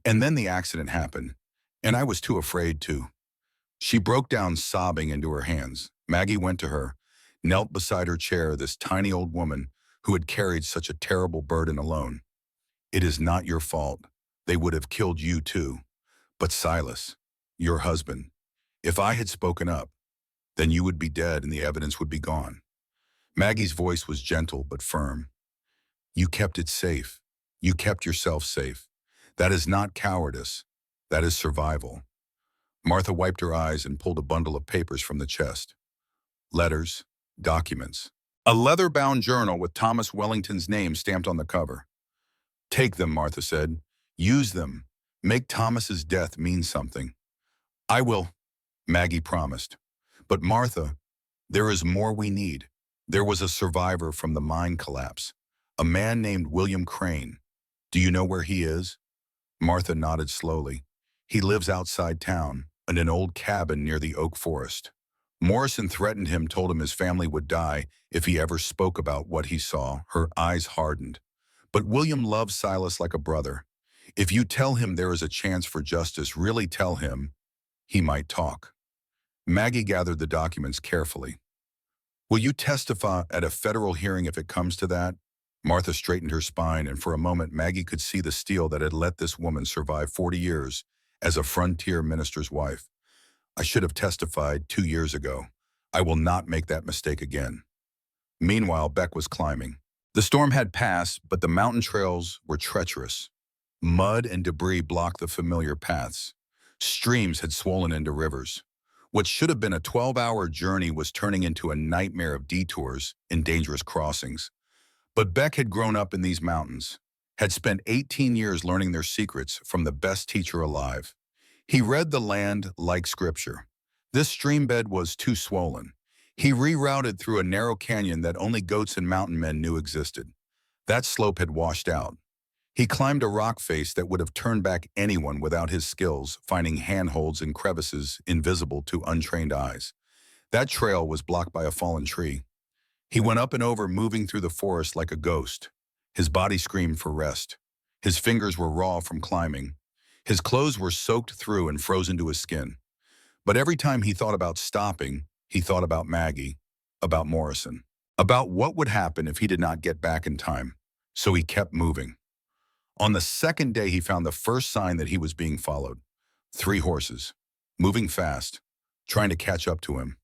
And then the accident happened, and I was too afraid to. She broke down, sobbing into her hands. Maggie went to her, knelt beside her chair, this tiny old woman who had carried such a terrible burden alone. It is not your fault. They would have killed you too. But Silas, your husband, if I had spoken up, then you would be dead and the evidence would be gone. Maggie's voice was gentle but firm. You kept it safe. You kept yourself safe. That is not cowardice. That is survival. Martha wiped her eyes and pulled a bundle of papers from the chest. Letters, documents. A leather-bound journal with Thomas Wellington's name stamped on the cover. Take them, Martha said. Use them. Make Thomas's death mean something. I will, Maggie promised. But Martha, there is more we need. There was a survivor from the mine collapse. A man named William Crane. Do you know where he is? Martha nodded slowly. He lives outside town, in an old cabin near the oak forest. Morrison threatened him, told him his family would die if he ever spoke about what he saw. Her eyes hardened. But William loved Silas like a brother. If you tell him there is a chance for justice, really tell him, he might talk. Maggie gathered the documents carefully. Will you testify at a federal hearing if it comes to that? Martha straightened her spine, and for a moment Maggie could see the steel that had let this woman survive 40 years as a frontier minister's wife. I should have testified 2 years ago. I will not make that mistake again. Meanwhile, Beck was climbing. The storm had passed, but the mountain trails were treacherous. Mud and debris blocked the familiar paths. Streams had swollen into rivers. What should have been a 12-hour journey was turning into a nightmare of detours and dangerous crossings. But Beck had grown up in these mountains, had spent 18 years learning their secrets from the best teacher alive. He read the land like scripture. This stream bed was too swollen. He rerouted through a narrow canyon that only goats and mountain men knew existed. That slope had washed out. He climbed a rock face that would have turned back anyone without his skills, finding handholds and crevices invisible to untrained eyes. That trail was blocked by a fallen tree. He went up and over, moving through the forest like a ghost. His body screamed for rest. His fingers were raw from climbing. His clothes were soaked through and frozen to his skin. But every time he thought about stopping, he thought about Maggie, about Morrison, about what would happen if he did not get back in time. So he kept moving. On the second day, he found the first sign that he was being followed. 3 horses, moving fast, trying to catch up to him.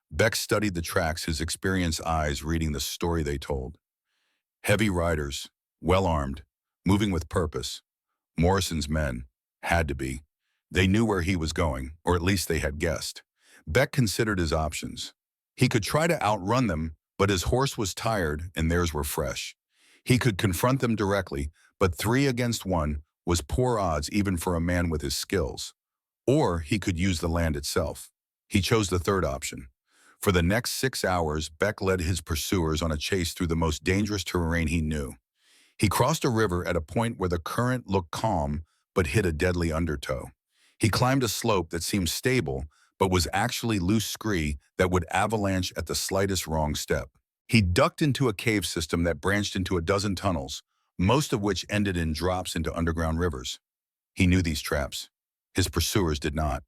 Beck studied the tracks, his experienced eyes reading the story they told. Heavy riders, well-armed, moving with purpose. Morrison's men had to be. They knew where he was going, or at least they had guessed. Beck considered his options. He could try to outrun them, but his horse was tired and theirs were fresh. He could confront them directly, but 3 against 1 was poor odds even for a man with his skills. Or he could use the land itself. He chose the third option. For the next 6 hours, Beck led his pursuers on a chase through the most dangerous terrain he knew. He crossed a river at a point where the current looked calm but hid a deadly undertow. He climbed a slope that seemed stable but was actually loose scree that would avalanche at the slightest wrong step. He ducked into a cave system that branched into a dozen tunnels, most of which ended in drops into underground rivers. He knew these traps. His pursuers did not.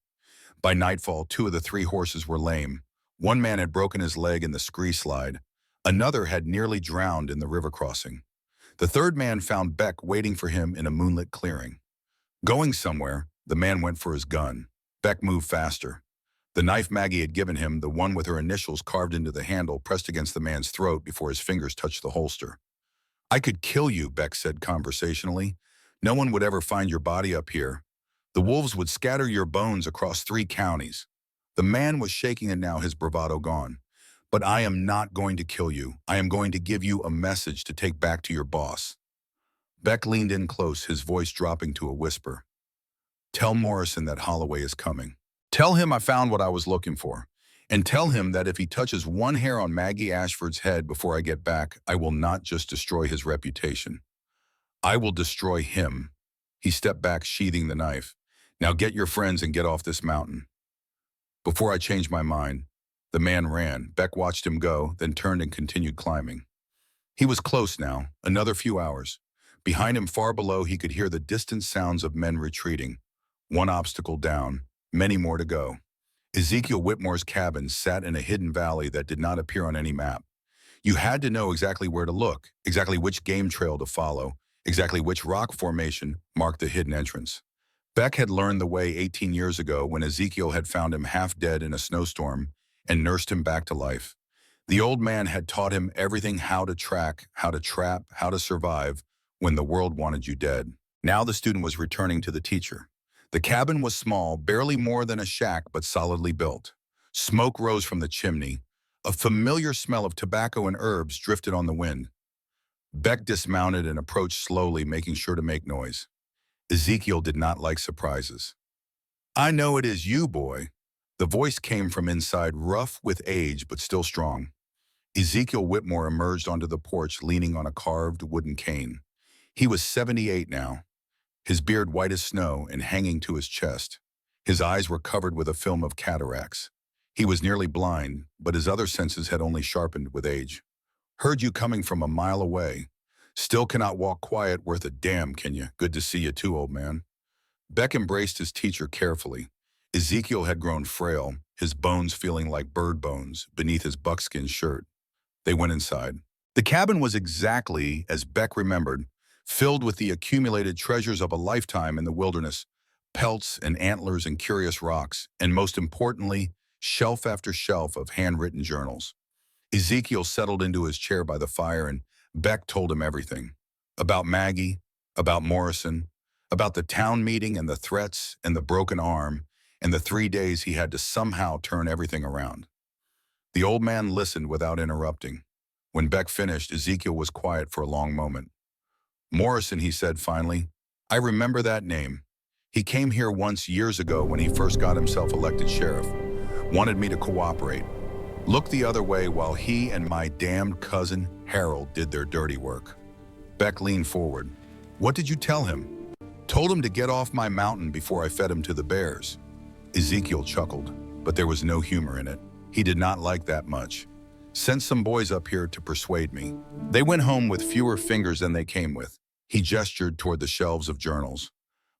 By nightfall, 2 of the 3 horses were lame. One man had broken his leg in the scree slide. Another had nearly drowned in the river crossing. The third man found Beck waiting for him in a moonlit clearing. Going somewhere, the man went for his gun. Beck moved faster. The knife Maggie had given him, the one with her initials carved into the handle, pressed against the man's throat before his fingers touched the holster. I could kill you, Beck said conversationally. No one would ever find your body up here. The wolves would scatter your bones across 3 counties. The man was shaking and now his bravado gone. But I am not going to kill you. I am going to give you a message to take back to your boss. Beck leaned in close, his voice dropping to a whisper. Tell Morrison that Holloway is coming. Tell him I found what I was looking for. And tell him that if he touches one hair on Maggie Ashford's head before I get back, I will not just destroy his reputation. I will destroy him. He stepped back, sheathing the knife. Now get your friends and get off this mountain. Before I change my mind, the man ran. Beck watched him go, then turned and continued climbing. He was close now, another few hours. Behind him, far below, he could hear the distant sounds of men retreating. 1 obstacle down, many more to go. Ezekiel Whitmore's cabin sat in a hidden valley that did not appear on any map. You had to know exactly where to look, exactly which game trail to follow, exactly which rock formation marked the hidden entrance. Beck had learned the way 18 years ago when Ezekiel had found him half dead in a snowstorm and nursed him back to life. The old man had taught him everything: how to track, how to trap, how to survive when the world wanted you dead. Now the student was returning to the teacher. The cabin was small, barely more than a shack, but solidly built. Smoke rose from the chimney. A familiar smell of tobacco and herbs drifted on the wind. Beck dismounted and approached slowly, making sure to make noise. Ezekiel did not like surprises. I know it is you, boy. The voice came from inside, rough with age but still strong. Ezekiel Whitmore emerged onto the porch, leaning on a carved wooden cane. He was 78 now, his beard white as snow and hanging to his chest. His eyes were covered with a film of cataracts. He was nearly blind, but his other senses had only sharpened with age. Heard you coming from a mile away. Still cannot walk quiet worth a damn, can you? Good to see you too, old man. Beck embraced his teacher carefully. Ezekiel had grown frail, his bones feeling like bird bones beneath his buckskin shirt. They went inside. The cabin was exactly as Beck remembered, filled with the accumulated treasures of a lifetime in the wilderness, pelts and antlers and curious rocks, and most importantly, shelf after shelf of handwritten journals. Ezekiel settled into his chair by the fire and Beck told him everything. About Maggie, about Morrison, about the town meeting and the threats and the broken arm, and the 3 days he had to somehow turn everything around. The old man listened without interrupting. When Beck finished, Ezekiel was quiet for a long moment. Morrison, he said finally, I remember that name. He came here once years ago when he first got himself elected sheriff. Wanted me to cooperate. Looked the other way while he and my damned cousin, Harold, did their dirty work. Beck leaned forward. What did you tell him? Told him to get off my mountain before I fed him to the bears. Ezekiel chuckled, but there was no humor in it. He did not like that much. Sent some boys up here to persuade me. They went home with fewer fingers than they came with. He gestured toward the shelves of journals.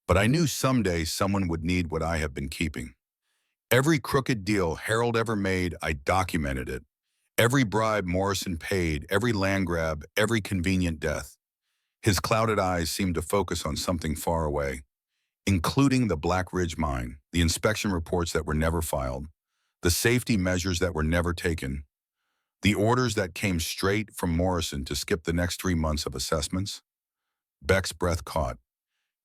But I knew someday someone would need what I have been keeping. Every crooked deal Harold ever made, I documented it. Every bribe Morrison paid, every land grab, every convenient death. His clouded eyes seemed to focus on something far away, including the Black Ridge mine, the inspection reports that were never filed, the safety measures that were never taken, the orders that came straight from Morrison to skip the next 3 months of assessments. Beck's breath caught.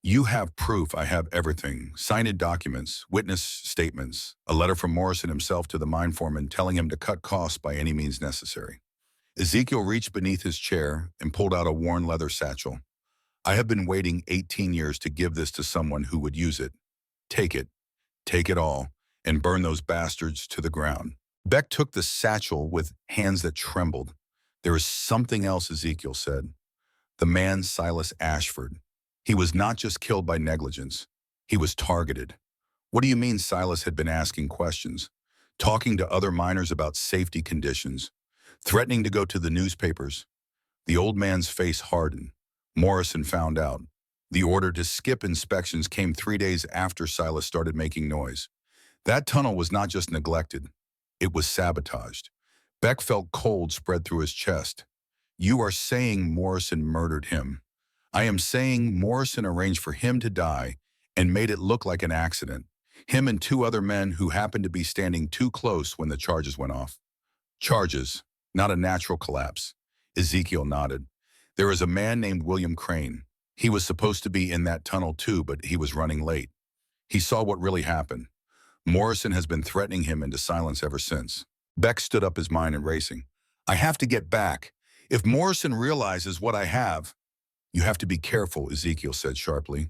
You have proof I have everything, signed documents, witness statements, a letter from Morrison himself to the mine foreman telling him to cut costs by any means necessary. Ezekiel reached beneath his chair and pulled out a worn leather satchel. I have been waiting 18 years to give this to someone who would use it. Take it all, and burn those bastards to the ground. Beck took the satchel with hands that trembled. There is something else, Ezekiel said. The man Silas Ashford. He was not just killed by negligence. He was targeted. What do you mean Silas had been asking questions, talking to other miners about safety conditions, threatening to go to the newspapers? The old man's face hardened. Morrison found out. The order to skip inspections came 3 days after Silas started making noise. That tunnel was not just neglected. It was sabotaged. Beck felt cold spread through his chest. You are saying Morrison murdered him. I am saying Morrison arranged for him to die and made it look like an accident. Him and 2 other men who happened to be standing too close when the charges went off. Charges, not a natural collapse. Ezekiel nodded. There is a man named William Crane. He was supposed to be in that tunnel too, but he was running late. He saw what really happened. Morrison has been threatening him into silence ever since. Beck stood up, his mind racing. I have to get back. If Morrison realizes what I have, you have to be careful, Ezekiel said sharply.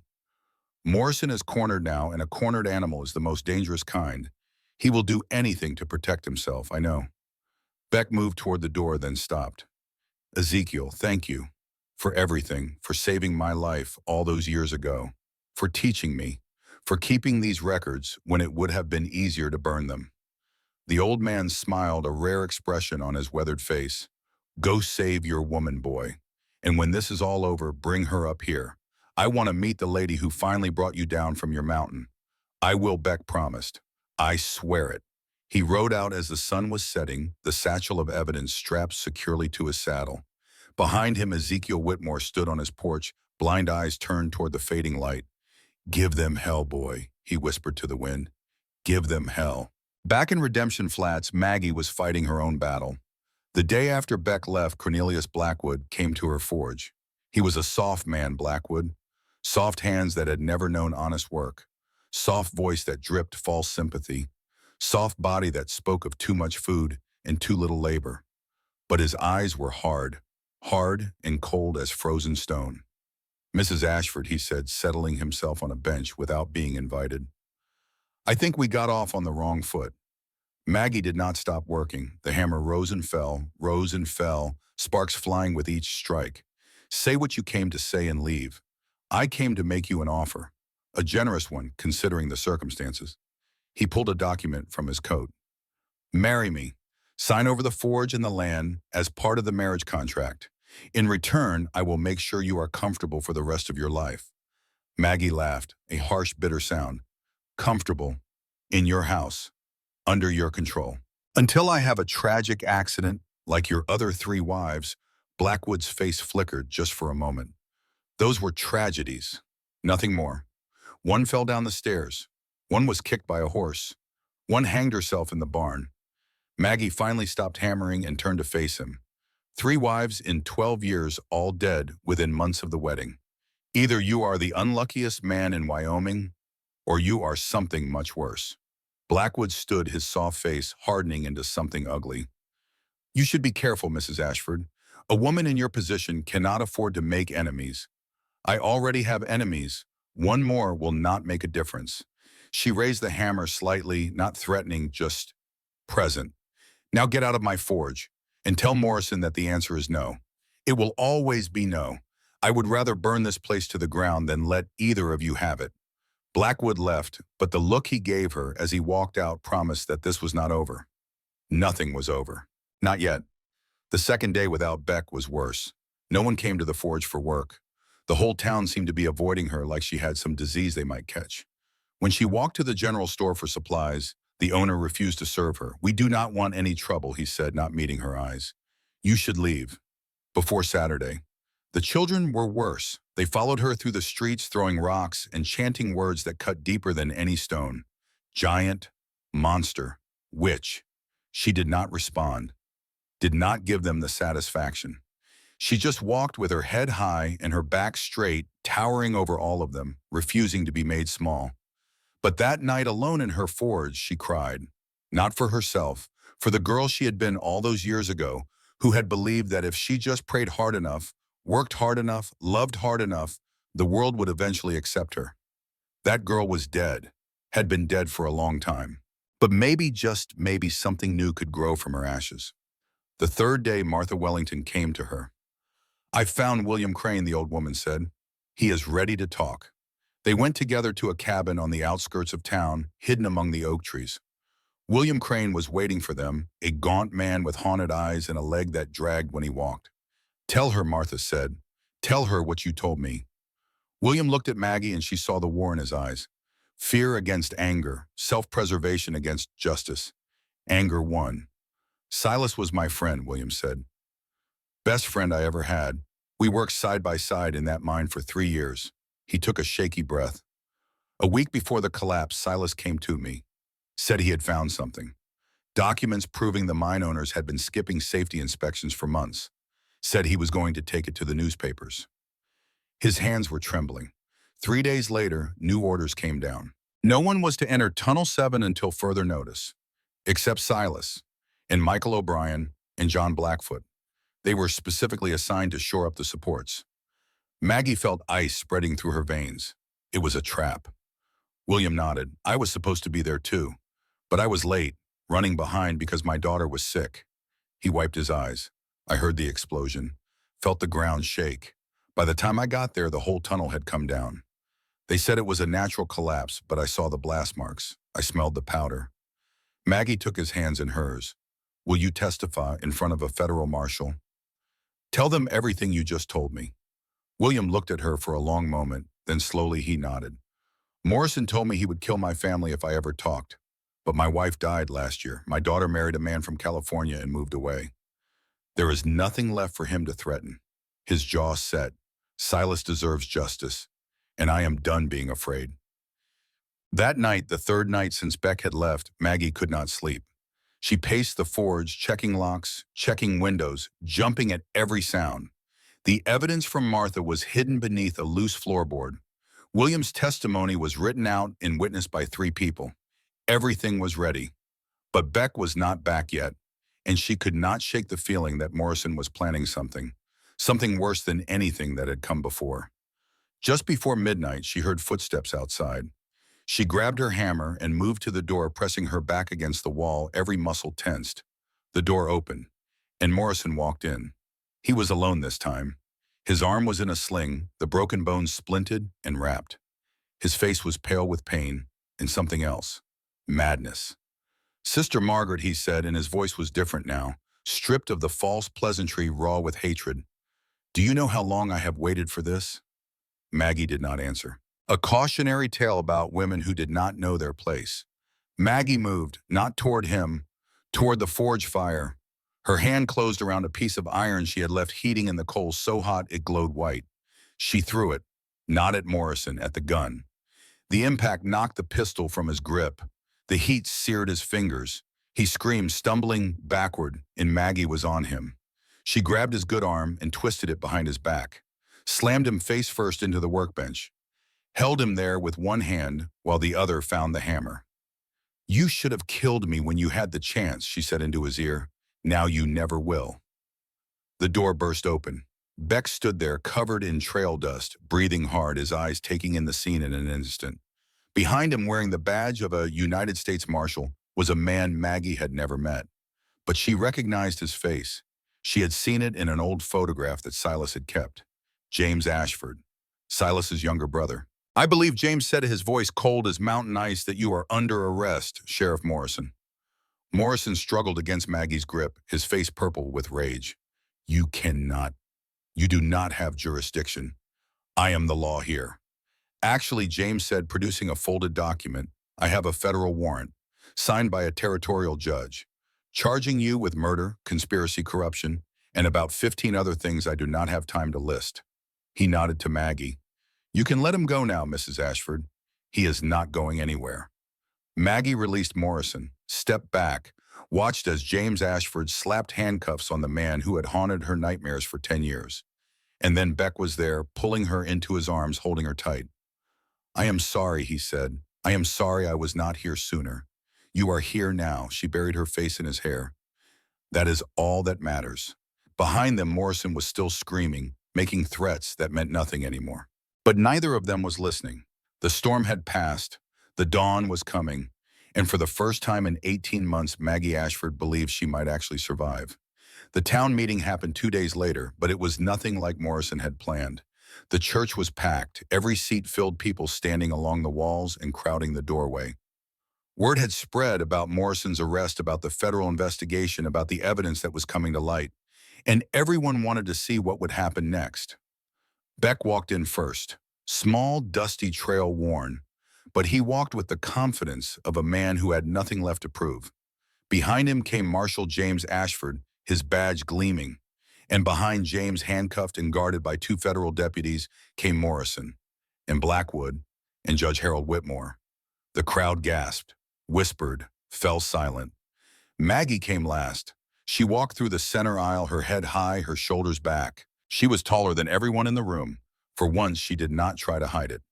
Morrison is cornered now, and a cornered animal is the most dangerous kind. He will do anything to protect himself, I know. Beck moved toward the door, then stopped. Ezekiel, thank you for everything, for saving my life all those years ago, for teaching me, for keeping these records when it would have been easier to burn them. The old man smiled, a rare expression on his weathered face. Go save your woman, boy. And when this is all over, bring her up here. I want to meet the lady who finally brought you down from your mountain. I will, Beck promised. I swear it. He rode out as the sun was setting, the satchel of evidence strapped securely to his saddle. Behind him, Ezekiel Whitmore stood on his porch, blind eyes turned toward the fading light. Give them hell, boy, he whispered to the wind. Give them hell. Back in Redemption Flats, Maggie was fighting her own battle. The day after Beck left, Cornelius Blackwood came to her forge. He was a soft man, Blackwood. Soft hands that had never known honest work. Soft voice that dripped false sympathy. Soft body that spoke of too much food and too little labor. But his eyes were hard and cold as frozen stone. Mrs. Ashford, he said, settling himself on a bench without being invited. I think we got off on the wrong foot. Maggie did not stop working. The hammer rose and fell, sparks flying with each strike. Say what you came to say and leave. I came to make you an offer, a generous one considering the circumstances. He pulled a document from his coat. Marry me. Sign over the forge and the land as part of the marriage contract. In return, I will make sure you are comfortable for the rest of your life." Maggie laughed, a harsh, bitter sound. "Comfortable. In your house. Under your control. Until I have a tragic accident like your other three wives." Blackwood's face flickered just for a moment. "Those were tragedies. Nothing more. One fell down the stairs. One was kicked by a horse. One hanged herself in the barn." Maggie finally stopped hammering and turned to face him. "Three wives in 12 years, all dead within months of the wedding. Either you are the unluckiest man in Wyoming, or you are something much worse." Blackwood stood, his soft face hardening into something ugly. "You should be careful, Mrs. Ashford. A woman in your position cannot afford to make enemies. I already have enemies. One more will not make a difference." She raised the hammer slightly, not threatening, just present. "Now get out of my forge and tell Morrison that the answer is no. It will always be no. I would rather burn this place to the ground than let either of you have it." Blackwood left, but the look he gave her as he walked out promised that this was not over. Nothing was over. Not yet. The second day without Beck was worse. No one came to the forge for work. The whole town seemed to be avoiding her like she had some disease they might catch. When she walked to the general store for supplies, the owner refused to serve her. "We do not want any trouble," he said, not meeting her eyes. "You should leave. Before Saturday." The children were worse. They followed her through the streets, throwing rocks and chanting words that cut deeper than any stone. Giant, monster, witch. She did not respond, did not give them the satisfaction. She just walked with her head high and her back straight, towering over all of them, refusing to be made small. But that night alone in her forge, she cried. Not for herself, for the girl she had been all those years ago, who had believed that if she just prayed hard enough, worked hard enough, loved hard enough, the world would eventually accept her. That girl was dead, had been dead for a long time. But maybe, just maybe, something new could grow from her ashes. The third day, Martha Wellington came to her. "I found William Crane," the old woman said. "He is ready to talk." They went together to a cabin on the outskirts of town, hidden among the oak trees. William Crane was waiting for them, a gaunt man with haunted eyes and a leg that dragged when he walked. "Tell her," Martha said. "Tell her what you told me." William looked at Maggie and she saw the war in his eyes. Fear against anger, self-preservation against justice. Anger won. "Silas was my friend," William said. "Best friend I ever had. We worked side by side in that mine for 3 years. He took a shaky breath. "A week before the collapse, Silas came to me. Said he had found something. Documents proving the mine owners had been skipping safety inspections for months. Said he was going to take it to the newspapers." His hands were trembling. 3 days later, new orders came down. No one was to enter Tunnel 7 until further notice, except Silas, and Michael O'Brien, and John Blackfoot. They were specifically assigned to shore up the supports. Maggie felt ice spreading through her veins. It was a trap. William nodded. "I was supposed to be there too, but I was late, running behind because my daughter was sick." He wiped his eyes. "I heard the explosion, felt the ground shake. By the time I got there, the whole tunnel had come down. They said it was a natural collapse, but I saw the blast marks. I smelled the powder." Maggie took his hands in hers. "Will you testify in front of a federal marshal? Tell them everything you just told me." William looked at her for a long moment, then slowly he nodded. "Morrison told me he would kill my family if I ever talked. But my wife died last year. My daughter married a man from California and moved away. There is nothing left for him to threaten." His jaw set. "Silas deserves justice, and I am done being afraid." That night, the third night since Beck had left, Maggie could not sleep. She paced the forge, checking locks, checking windows, jumping at every sound. The evidence from Martha was hidden beneath a loose floorboard. William's testimony was written out and witnessed by 3 people. Everything was ready. But Beck was not back yet, and she could not shake the feeling that Morrison was planning something worse than anything that had come before. Just before midnight, she heard footsteps outside. She grabbed her hammer and moved to the door, pressing her back against the wall, every muscle tensed. The door opened, and Morrison walked in. He was alone this time. His arm was in a sling, the broken bones splinted and wrapped. His face was pale with pain and something else. Madness. Sister Margaret, he said, and his voice was different now, stripped of the false pleasantry raw with hatred. Do you know how long I have waited for this? Maggie did not answer. A cautionary tale about women who did not know their place. Maggie moved, not toward him, toward the forge fire. Her hand closed around a piece of iron she had left heating in the coals so hot it glowed white. She threw it, not at Morrison, at the gun. The impact knocked the pistol from his grip. The heat seared his fingers. He screamed, stumbling backward, and Maggie was on him. She grabbed his good arm and twisted it behind his back, slammed him face first into the workbench, held him there with one hand while the other found the hammer. You should have killed me when you had the chance, she said into his ear. Now you never will. The door burst open. Beck stood there, covered in trail dust, breathing hard, his eyes taking in the scene in an instant. Behind him, wearing the badge of a United States Marshal, was a man Maggie had never met. But she recognized his face. She had seen it in an old photograph that Silas had kept. James Ashford, Silas's younger brother. I believe James said, his voice cold as mountain ice, that you are under arrest, Sheriff Morrison. Morrison struggled against Maggie's grip, his face purple with rage. You do not have jurisdiction. I am the law here. Actually, James said, producing a folded document, I have a federal warrant, signed by a territorial judge, charging you with murder, conspiracy, corruption, and about 15 other things I do not have time to list. He nodded to Maggie. You can let him go now, Mrs. Ashford. He is not going anywhere. Maggie released Morrison, stepped back, watched as James Ashford slapped handcuffs on the man who had haunted her nightmares for 10 years. And then Beck was there, pulling her into his arms, holding her tight. I am sorry, he said. I am sorry I was not here sooner. You are here now. She buried her face in his hair. That is all that matters. Behind them, Morrison was still screaming, making threats that meant nothing anymore. But neither of them was listening. The storm had passed. The dawn was coming. And for the first time in 18 months, Maggie Ashford believed she might actually survive. The town meeting happened 2 days later, but it was nothing like Morrison had planned. The church was packed, every seat filled, people standing along the walls and crowding the doorway. Word had spread about Morrison's arrest, about the federal investigation, about the evidence that was coming to light, and everyone wanted to see what would happen next. Beck walked in first, small, dusty trail worn, but he walked with the confidence of a man who had nothing left to prove. Behind him came Marshal James Ashford, his badge gleaming, and behind James, handcuffed and guarded by 2 federal deputies, came Morrison, and Blackwood, and Judge Harold Whitmore. The crowd gasped, whispered, fell silent. Maggie came last. She walked through the center aisle, her head high, her shoulders back. She was taller than everyone in the room. For once, she did not try to hide it.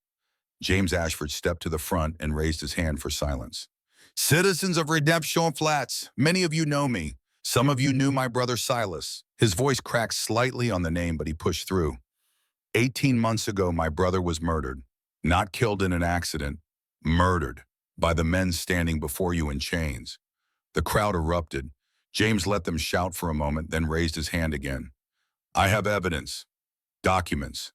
James Ashford stepped to the front and raised his hand for silence. Citizens of Redemption Flats, many of you know me. Some of you knew my brother Silas. His voice cracked slightly on the name, but he pushed through. 18 months ago, my brother was murdered. Not killed in an accident. Murdered by the men standing before you in chains. The crowd erupted. James let them shout for a moment, then raised his hand again. I have evidence, documents,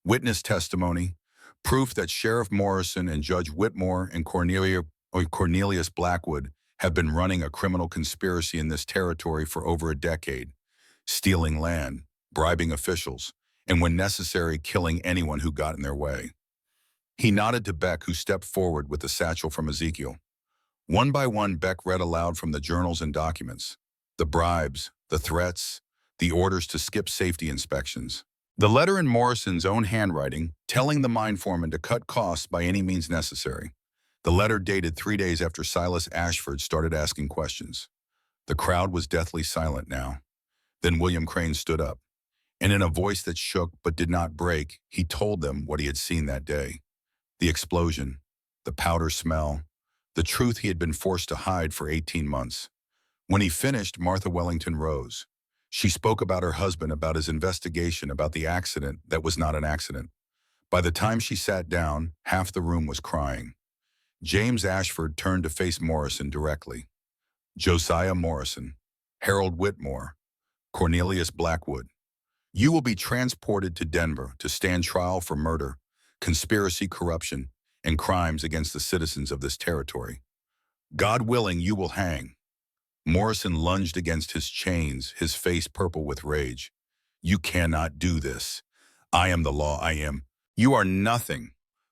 witness testimony, proof that Sheriff Morrison and Judge Whitmore and Cornelius Blackwood have been running a criminal conspiracy in this territory for over a decade, stealing land, bribing officials, and when necessary, killing anyone who got in their way. He nodded to Beck, who stepped forward with the satchel from Ezekiel. One by one, Beck read aloud from the journals and documents. The bribes, the threats, the orders to skip safety inspections. The letter in Morrison's own handwriting, telling the mine foreman to cut costs by any means necessary. The letter dated 3 days after Silas Ashford started asking questions. The crowd was deathly silent now. Then William Crane stood up, and in a voice that shook but did not break, he told them what he had seen that day. The explosion, the powder smell, the truth he had been forced to hide for 18 months. When he finished, Martha Wellington rose. She spoke about her husband, about his investigation, about the accident that was not an accident. By the time she sat down, half the room was crying. James Ashford turned to face Morrison directly. Josiah Morrison, Harold Whitmore, Cornelius Blackwood, you will be transported to Denver to stand trial for murder, conspiracy, corruption, and crimes against the citizens of this territory. God willing, you will hang. Morrison lunged against his chains, his face purple with rage. You cannot do this. I am the law, I am. You are nothing.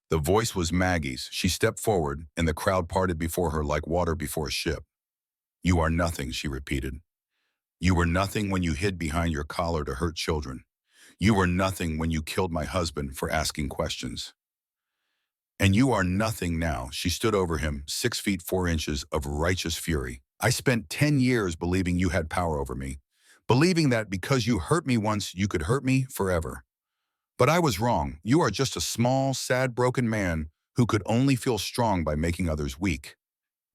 The voice was Maggie's. She stepped forward, and the crowd parted before her like water before a ship. You are nothing, she repeated. You were nothing when you hid behind your collar to hurt children. You were nothing when you killed my husband for asking questions. And you are nothing now. She stood over him, 6 feet 4 inches of righteous fury. I spent 10 years believing you had power over me, believing that because you hurt me once, you could hurt me forever. But I was wrong. You are just a small, sad, broken man who could only feel strong by making others weak.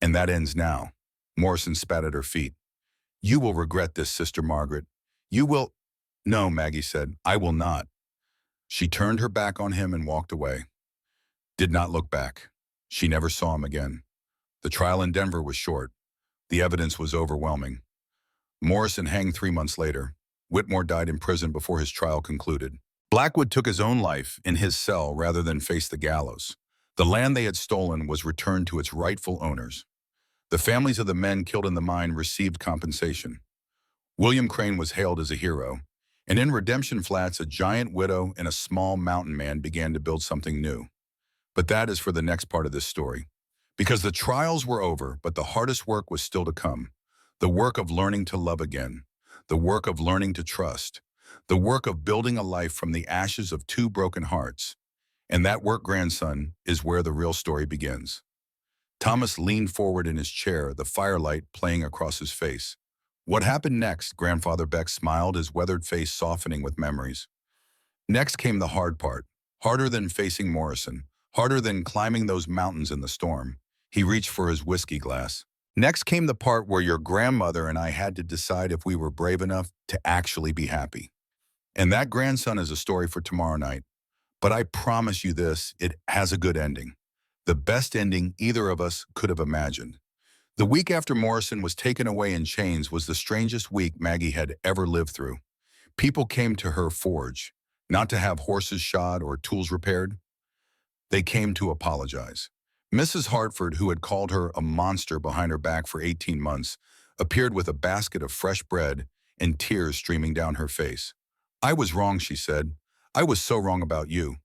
And that ends now. Morrison spat at her feet. You will regret this, Sister Margaret. You will— No, Maggie said, I will not. She turned her back on him and walked away. Did not look back. She never saw him again. The trial in Denver was short. The evidence was overwhelming. Morrison hanged 3 months later. Whitmore died in prison before his trial concluded. Blackwood took his own life in his cell rather than face the gallows. The land they had stolen was returned to its rightful owners. The families of the men killed in the mine received compensation. William Crane was hailed as a hero, and in Redemption Flats, a giant widow and a small mountain man began to build something new. But that is for the next part of this story. Because the trials were over, but the hardest work was still to come. The work of learning to love again. The work of learning to trust. The work of building a life from the ashes of 2 broken hearts. And that work, grandson, is where the real story begins. Thomas leaned forward in his chair, the firelight playing across his face. What happened next? Grandfather Beck smiled, his weathered face softening with memories. Next came the hard part, harder than facing Morrison, harder than climbing those mountains in the storm. He reached for his whiskey glass. Next came the part where your grandmother and I had to decide if we were brave enough to actually be happy. And that, grandson, is a story for tomorrow night. But I promise you this, it has a good ending. The best ending either of us could have imagined. The week after Morrison was taken away in chains was the strangest week Maggie had ever lived through. People came to her forge, not to have horses shod or tools repaired. They came to apologize. Mrs. Hartford, who had called her a monster behind her back for 18 months, appeared with a basket of fresh bread and tears streaming down her face. I was wrong, she said. I was so wrong about you.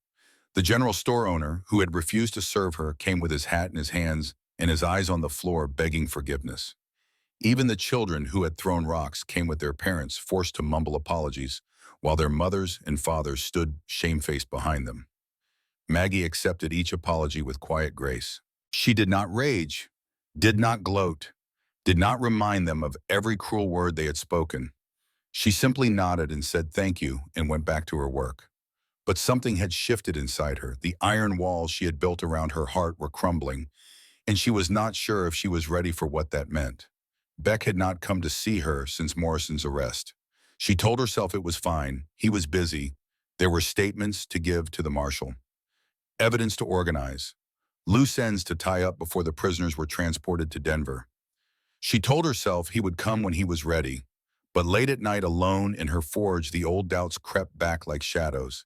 The general store owner, who had refused to serve her, came with his hat in his hands and his eyes on the floor begging forgiveness. Even the children who had thrown rocks came with their parents, forced to mumble apologies, while their mothers and fathers stood shamefaced behind them. Maggie accepted each apology with quiet grace. She did not rage, did not gloat, did not remind them of every cruel word they had spoken. She simply nodded and said thank you and went back to her work. But something had shifted inside her. The iron walls she had built around her heart were crumbling, and she was not sure if she was ready for what that meant. Beck had not come to see her since Morrison's arrest. She told herself it was fine. He was busy. There were statements to give to the marshal, evidence to organize, loose ends to tie up before the prisoners were transported to Denver. She told herself he would come when he was ready, but late at night alone in her forge, the old doubts crept back like shadows.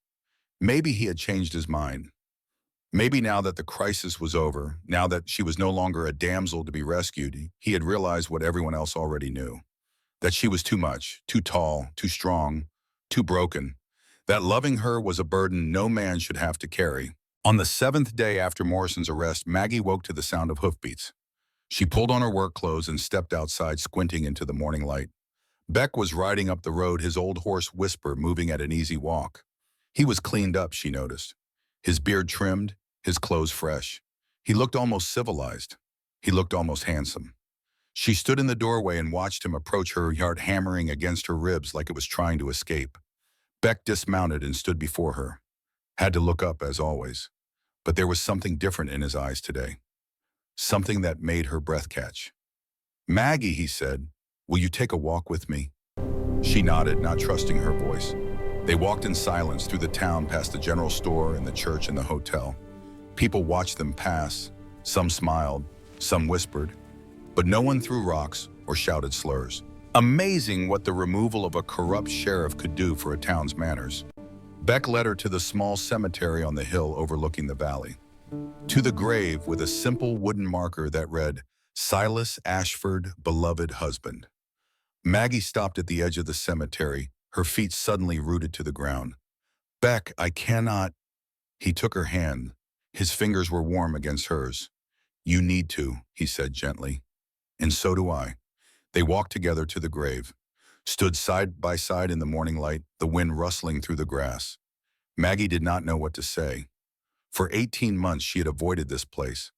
Maybe he had changed his mind. Maybe now that the crisis was over, now that she was no longer a damsel to be rescued, he had realized what everyone else already knew. That she was too much, too tall, too strong, too broken. That loving her was a burden no man should have to carry. On the 7th day after Morrison's arrest, Maggie woke to the sound of hoofbeats. She pulled on her work clothes and stepped outside, squinting into the morning light. Beck was riding up the road, his old horse Whisper moving at an easy walk. He was cleaned up, she noticed. His beard trimmed, his clothes fresh. He looked almost civilized. He looked almost handsome. She stood in the doorway and watched him approach her, heart hammering against her ribs like it was trying to escape. Beck dismounted and stood before her. Had to look up, as always. But there was something different in his eyes today. Something that made her breath catch. Maggie, he said, will you take a walk with me? She nodded, not trusting her voice. They walked in silence through the town, past the general store and the church and the hotel. People watched them pass. Some smiled, some whispered, but no one threw rocks or shouted slurs. Amazing what the removal of a corrupt sheriff could do for a town's manners. Beck led her to the small cemetery on the hill overlooking the valley. To the grave with a simple wooden marker that read, Silas Ashford, beloved husband. Maggie stopped at the edge of the cemetery, her feet suddenly rooted to the ground. Beck, I cannot. He took her hand. His fingers were warm against hers. You need to, he said gently. And so do I. They walked together to the grave, stood side by side in the morning light, the wind rustling through the grass. Maggie did not know what to say. For 18 months she had avoided this place,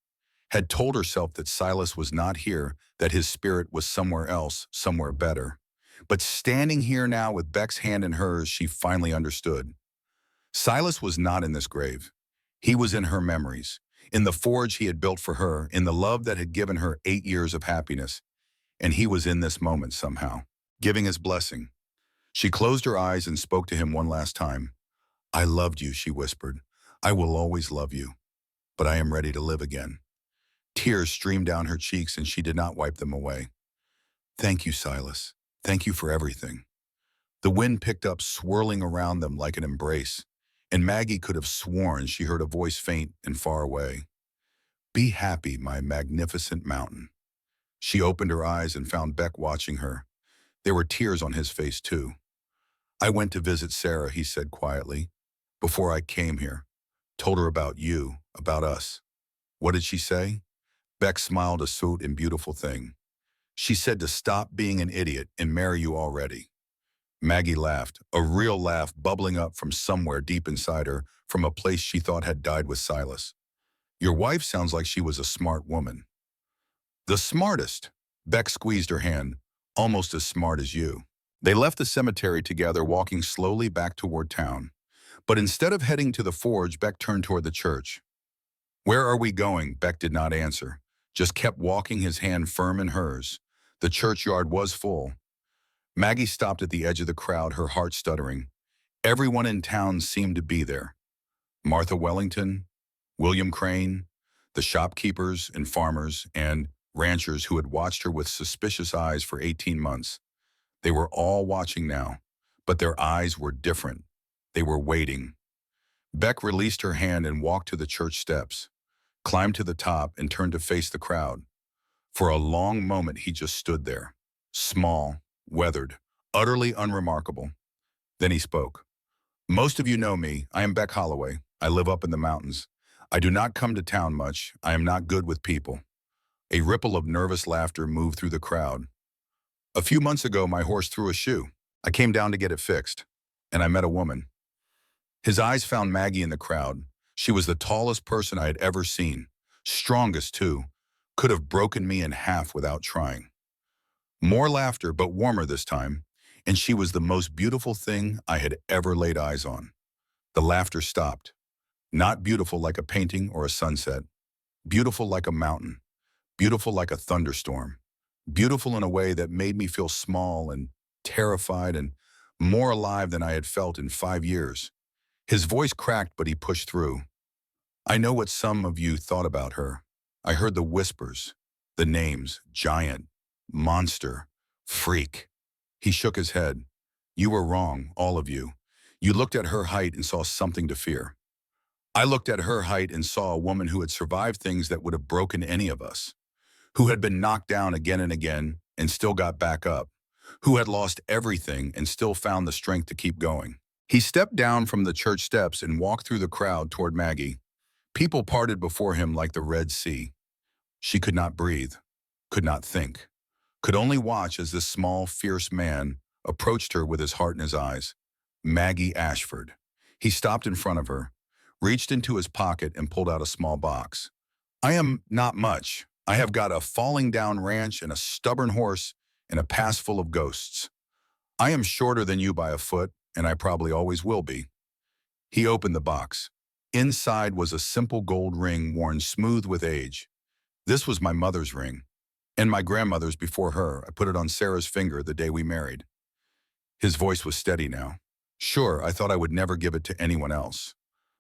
had told herself that Silas was not here, that his spirit was somewhere else, somewhere better. But standing here now with Beck's hand in hers, she finally understood. Silas was not in this grave. He was in her memories, in the forge he had built for her, in the love that had given her 8 years of happiness. And he was in this moment somehow, giving his blessing. She closed her eyes and spoke to him one last time. I loved you, she whispered. I will always love you, but I am ready to live again. Tears streamed down her cheeks and she did not wipe them away. Thank you, Silas. Thank you for everything. The wind picked up, swirling around them like an embrace, and Maggie could have sworn she heard a voice faint and far away. Be happy, my magnificent mountain. She opened her eyes and found Beck watching her. There were tears on his face too. I went to visit Sarah, he said quietly, before I came here. Told her about you, about us. What did she say? Beck smiled, a sweet and beautiful thing. She said to stop being an idiot and marry you already. Maggie laughed, a real laugh bubbling up from somewhere deep inside her, from a place she thought had died with Silas. Your wife sounds like she was a smart woman. The smartest. Beck squeezed her hand. Almost as smart as you. They left the cemetery together, walking slowly back toward town. But instead of heading to the forge, Beck turned toward the church. Where are we going? Beck did not answer, just kept walking, his hand firm in hers. The churchyard was full. Maggie stopped at the edge of the crowd, her heart stuttering. Everyone in town seemed to be there. Martha Wellington, William Crane, the shopkeepers and farmers and ranchers who had watched her with suspicious eyes for 18 months. They were all watching now, but their eyes were different. They were waiting. Beck released her hand and walked to the church steps, climbed to the top and turned to face the crowd. For a long moment he just stood there, small, weathered, utterly unremarkable. Then he spoke. Most of you know me. I am Beck Holloway. I live up in the mountains. I do not come to town much. I am not good with people. A ripple of nervous laughter moved through the crowd. A few months ago, my horse threw a shoe. I came down to get it fixed, and I met a woman. His eyes found Maggie in the crowd. She was the tallest person I had ever seen, strongest too, could have broken me in half without trying. More laughter, but warmer this time, and she was the most beautiful thing I had ever laid eyes on. The laughter stopped. Not beautiful like a painting or a sunset, beautiful like a mountain, beautiful like a thunderstorm, beautiful in a way that made me feel small and terrified and more alive than I had felt in 5 years. His voice cracked, but he pushed through. I know what some of you thought about her. I heard the whispers, the names, giant, monster, freak. He shook his head. You were wrong, all of you. You looked at her height and saw something to fear. I looked at her height and saw a woman who had survived things that would have broken any of us, who had been knocked down again and again and still got back up, who had lost everything and still found the strength to keep going. He stepped down from the church steps and walked through the crowd toward Maggie. People parted before him like the Red Sea. She could not breathe, could not think, could only watch as this small, fierce man approached her with his heart in his eyes. Maggie Ashford. He stopped in front of her, reached into his pocket and pulled out a small box. I am not much. I have got a falling down ranch and a stubborn horse and a past full of ghosts. I am shorter than you by a foot, and I probably always will be. He opened the box. Inside was a simple gold ring worn smooth with age. This was my mother's ring, and my grandmother's before her. I put it on Sarah's finger the day we married. His voice was steady now. Sure, I thought I would never give it to anyone else.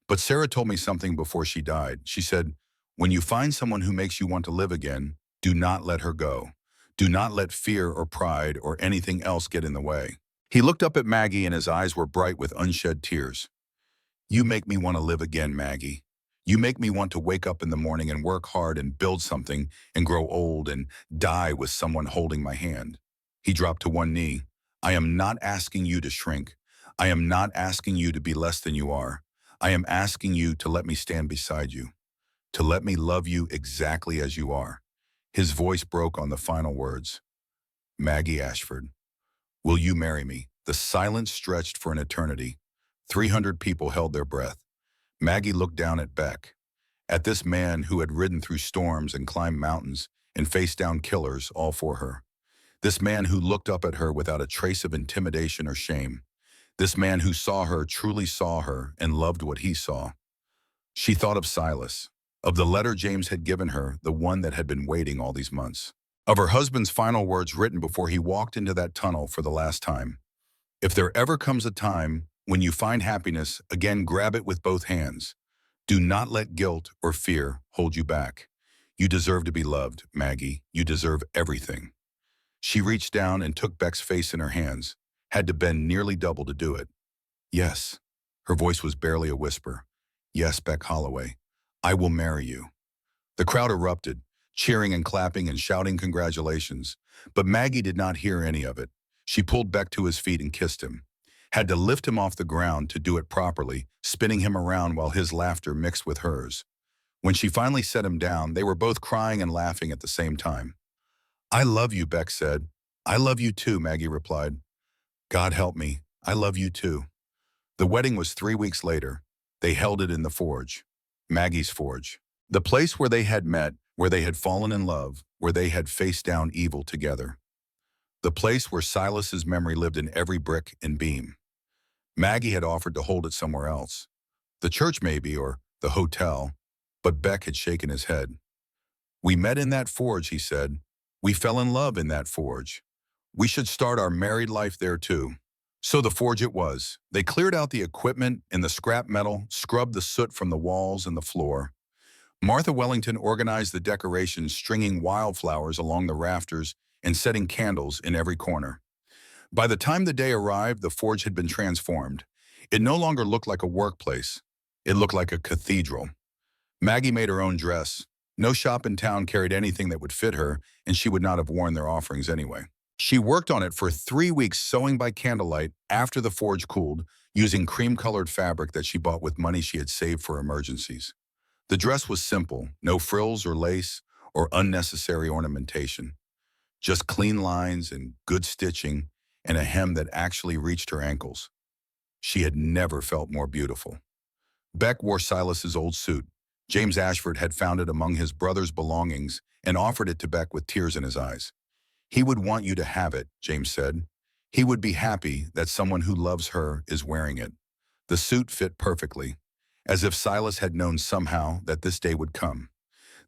But Sarah told me something before she died. She said, when you find someone who makes you want to live again, do not let her go. Do not let fear or pride or anything else get in the way. He looked up at Maggie and his eyes were bright with unshed tears. You make me want to live again, Maggie. You make me want to wake up in the morning and work hard and build something and grow old and die with someone holding my hand. He dropped to one knee. I am not asking you to shrink. I am not asking you to be less than you are. I am asking you to let me stand beside you, to let me love you exactly as you are. His voice broke on the final words. Maggie Ashford, will you marry me? The silence stretched for an eternity. 300 people held their breath. Maggie looked down at Beck, at this man who had ridden through storms and climbed mountains and faced down killers all for her. This man who looked up at her without a trace of intimidation or shame. This man who saw her, truly saw her, and loved what he saw. She thought of Silas, of the letter James had given her, the one that had been waiting all these months. Of her husband's final words written before he walked into that tunnel for the last time. If there ever comes a time when you find happiness, again grab it with both hands. Do not let guilt or fear hold you back. You deserve to be loved, Maggie. You deserve everything. She reached down and took Beck's face in her hands, had to bend nearly double to do it. Yes. Her voice was barely a whisper. Yes, Beck Holloway, I will marry you. The crowd erupted, cheering and clapping and shouting congratulations. But Maggie did not hear any of it. She pulled Beck to his feet and kissed him. Had to lift him off the ground to do it properly, spinning him around while his laughter mixed with hers. When she finally set him down, they were both crying and laughing at the same time. I love you, Beck said. I love you too, Maggie replied. God help me, I love you too. The wedding was 3 weeks later. They held it in the forge, Maggie's forge. The place where they had met, where they had fallen in love, where they had faced down evil together. The place where Silas's memory lived in every brick and beam. Maggie had offered to hold it somewhere else. The church maybe, or the hotel, but Beck had shaken his head. We met in that forge, he said. We fell in love in that forge. We should start our married life there too. So the forge it was. They cleared out the equipment and the scrap metal, scrubbed the soot from the walls and the floor. Martha Wellington organized the decorations, stringing wildflowers along the rafters and setting candles in every corner. By the time the day arrived, the forge had been transformed. It no longer looked like a workplace. It looked like a cathedral. Maggie made her own dress. No shop in town carried anything that would fit her, and she would not have worn their offerings anyway. She worked on it for 3 weeks, sewing by candlelight after the forge cooled, using cream-colored fabric that she bought with money she had saved for emergencies. The dress was simple, no frills or lace or unnecessary ornamentation. Just clean lines and good stitching and a hem that actually reached her ankles. She had never felt more beautiful. Beck wore Silas's old suit. James Ashford had found it among his brother's belongings and offered it to Beck with tears in his eyes. He would want you to have it, James said. He would be happy that someone who loves her is wearing it. The suit fit perfectly, as if Silas had known somehow that this day would come.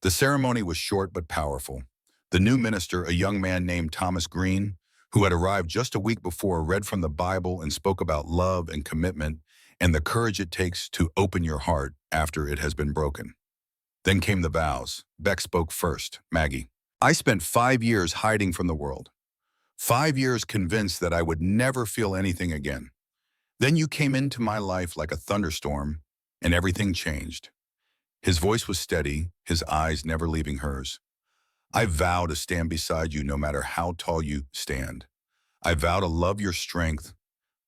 The ceremony was short but powerful. The new minister, a young man named Thomas Green, who had arrived just a week before, read from the Bible and spoke about love and commitment and the courage it takes to open your heart after it has been broken. Then came the vows. Beck spoke first. Maggie, I spent 5 years hiding from the world. 5 years convinced that I would never feel anything again. Then you came into my life like a thunderstorm, and everything changed. His voice was steady, his eyes never leaving hers. I vow to stand beside you no matter how tall you stand. I vow to love your strength,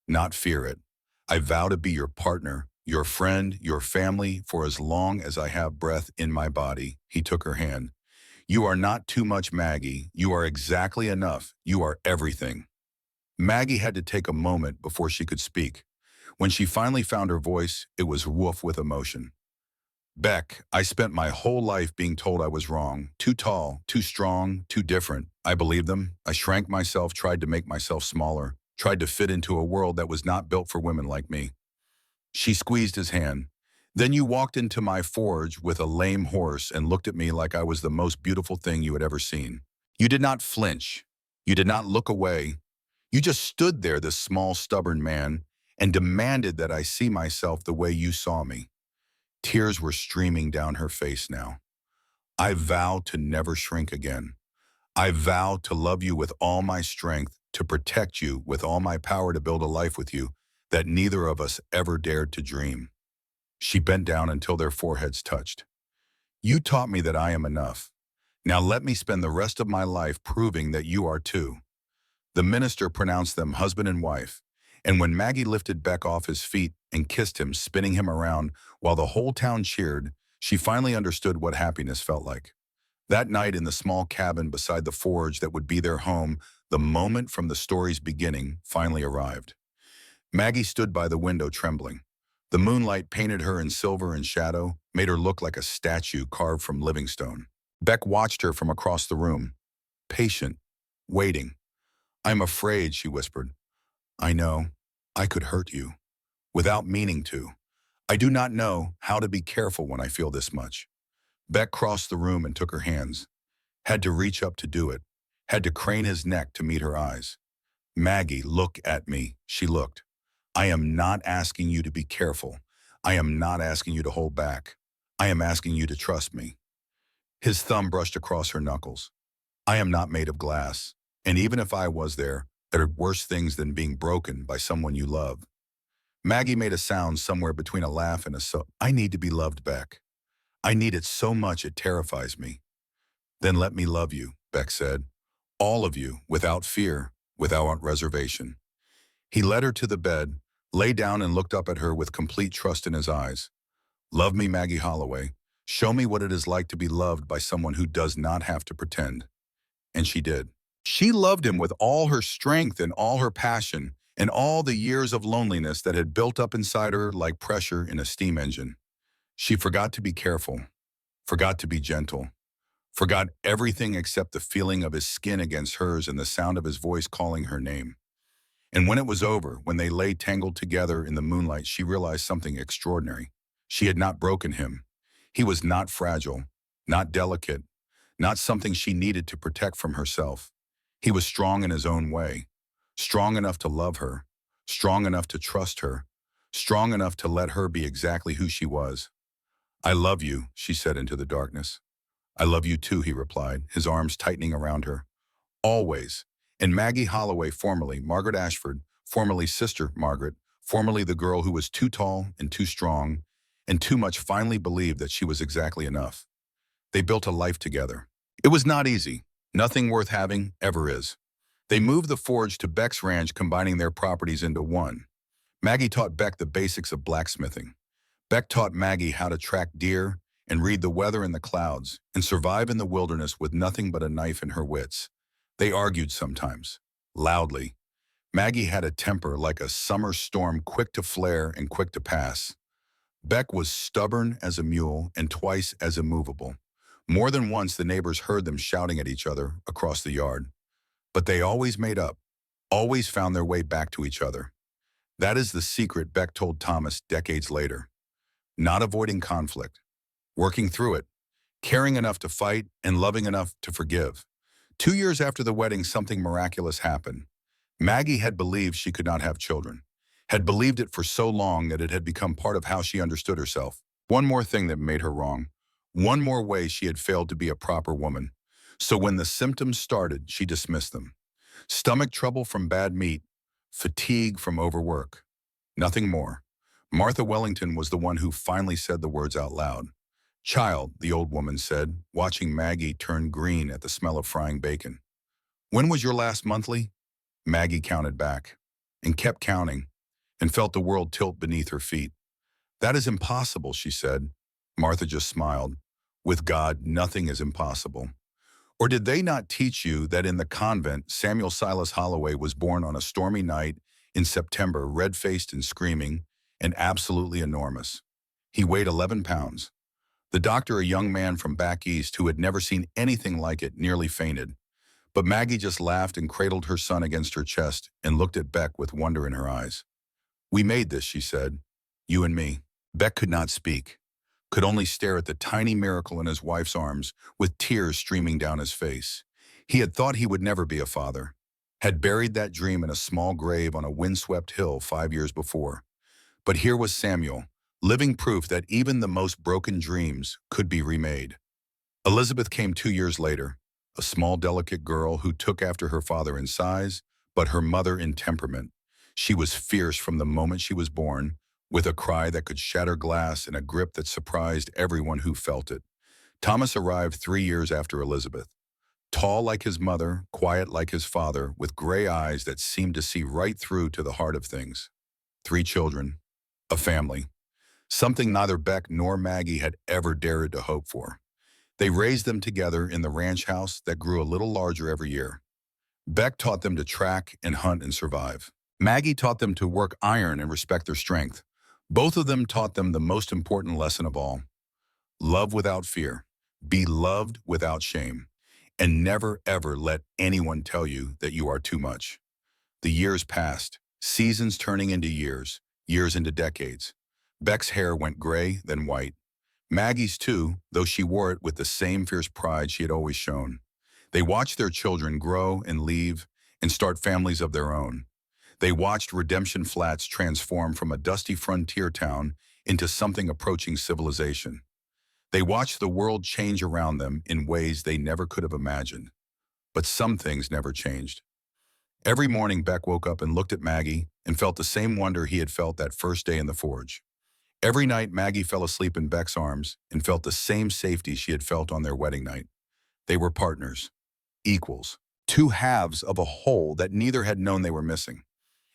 not fear it. I vow to be your partner, your friend, your family for as long as I have breath in my body. He took her hand. You are not too much, Maggie. You are exactly enough. You are everything. Maggie had to take a moment before she could speak. When she finally found her voice, it was woof with emotion. Beck, I spent my whole life being told I was wrong, too tall, too strong, too different. I believed them. I shrank myself, tried to make myself smaller, tried to fit into a world that was not built for women like me. She squeezed his hand. Then you walked into my forge with a lame horse and looked at me like I was the most beautiful thing you had ever seen. You did not flinch. You did not look away. You just stood there, this small, stubborn man, and demanded that I see myself the way you saw me. Tears were streaming down her face now. I vow to never shrink again. I vow to love you with all my strength, to protect you with all my power, to build a life with you that neither of us ever dared to dream. She bent down until their foreheads touched. You taught me that I am enough. Now let me spend the rest of my life proving that you are too. The minister pronounced them husband and wife, and when Maggie lifted Beck off his feet and kissed him, spinning him around while the whole town cheered, she finally understood what happiness felt like. That night in the small cabin beside the forge that would be their home, the moment from the story's beginning finally arrived. Maggie stood by the window trembling. The moonlight painted her in silver and shadow, made her look like a statue carved from living stone. Beck watched her from across the room, patient, waiting. I'm afraid, she whispered. I know. I could hurt you. Without meaning to. I do not know how to be careful when I feel this much. Beck crossed the room and took her hands. Had to reach up to do it. Had to crane his neck to meet her eyes. Maggie, look at me. She looked. I am not asking you to be careful. I am not asking you to hold back. I am asking you to trust me. His thumb brushed across her knuckles. I am not made of glass. And even if I was there are worse things than being broken by someone you love. Maggie made a sound somewhere between a laugh and a sob. I need to be loved back. I need it so much it terrifies me. Then let me love you, Beck said. All of you, without fear, without reservation. He led her to the bed, lay down and looked up at her with complete trust in his eyes. Love me, Maggie Holloway. Show me what it is like to be loved by someone who does not have to pretend. And she did. She loved him with all her strength and all her passion and all the years of loneliness that had built up inside her like pressure in a steam engine. She forgot to be careful, forgot to be gentle, forgot everything except the feeling of his skin against hers and the sound of his voice calling her name. And when it was over, when they lay tangled together in the moonlight, she realized something extraordinary. She had not broken him. He was not fragile, not delicate, not something she needed to protect from herself. He was strong in his own way, strong enough to love her, strong enough to trust her, strong enough to let her be exactly who she was. I love you, she said into the darkness. I love you too, he replied, his arms tightening around her. Always. And Maggie Holloway, formerly Margaret Ashford, formerly Sister Margaret, formerly the girl who was too tall and too strong and too much, finally believed that she was exactly enough. They built a life together. It was not easy. Nothing worth having ever is. They moved the forge to Beck's ranch, combining their properties into one. Maggie taught Beck the basics of blacksmithing. Beck taught Maggie how to track deer and read the weather in the clouds and survive in the wilderness with nothing but a knife in her wits. They argued sometimes, loudly. Maggie had a temper like a summer storm, quick to flare and quick to pass. Beck was stubborn as a mule and twice as immovable. More than once the neighbors heard them shouting at each other across the yard. But they always made up, always found their way back to each other. That is the secret, Beck told Thomas decades later. Not avoiding conflict, working through it, caring enough to fight and loving enough to forgive. 2 years after the wedding, something miraculous happened. Maggie had believed she could not have children, had believed it for so long that it had become part of how she understood herself. One more thing that made her wrong. One more way she had failed to be a proper woman. So when the symptoms started, she dismissed them. Stomach trouble from bad meat, fatigue from overwork. Nothing more. Martha Wellington was the one who finally said the words out loud. Child, the old woman said, watching Maggie turn green at the smell of frying bacon. When was your last monthly? Maggie counted back, and kept counting, and felt the world tilt beneath her feet. That is impossible, she said. Martha just smiled. With God, nothing is impossible. Or did they not teach you that in the convent, Samuel Silas Holloway was born on a stormy night in September, red-faced and screaming, and absolutely enormous? He weighed 11 pounds. The doctor, a young man from back east who had never seen anything like it, nearly fainted. But Maggie just laughed and cradled her son against her chest and looked at Beck with wonder in her eyes. We made this, she said. You and me. Beck could not speak, could only stare at the tiny miracle in his wife's arms with tears streaming down his face. He had thought he would never be a father, had buried that dream in a small grave on a windswept hill 5 years before. But here was Samuel, living proof that even the most broken dreams could be remade. Elizabeth came 2 years later, a small, delicate girl who took after her father in size, but her mother in temperament. She was fierce from the moment she was born, with a cry that could shatter glass and a grip that surprised everyone who felt it. Thomas arrived 3 years after Elizabeth. Tall like his mother, quiet like his father, with gray eyes that seemed to see right through to the heart of things. 3 children, a family, something neither Beck nor Maggie had ever dared to hope for. They raised them together in the ranch house that grew a little larger every year. Beck taught them to track and hunt and survive. Maggie taught them to work iron and respect their strength. Both of them taught them the most important lesson of all: love without fear, be loved without shame, and never ever let anyone tell you that you are too much. The years passed, seasons turning into years, years into decades. Beck's hair went gray, then white. Maggie's too, though she wore it with the same fierce pride she had always shown. They watched their children grow and leave and start families of their own. They watched Redemption Flats transform from a dusty frontier town into something approaching civilization. They watched the world change around them in ways they never could have imagined. But some things never changed. Every morning, Beck woke up and looked at Maggie and felt the same wonder he had felt that first day in the forge. Every night, Maggie fell asleep in Beck's arms and felt the same safety she had felt on their wedding night. They were partners, equals, two halves of a whole that neither had known they were missing.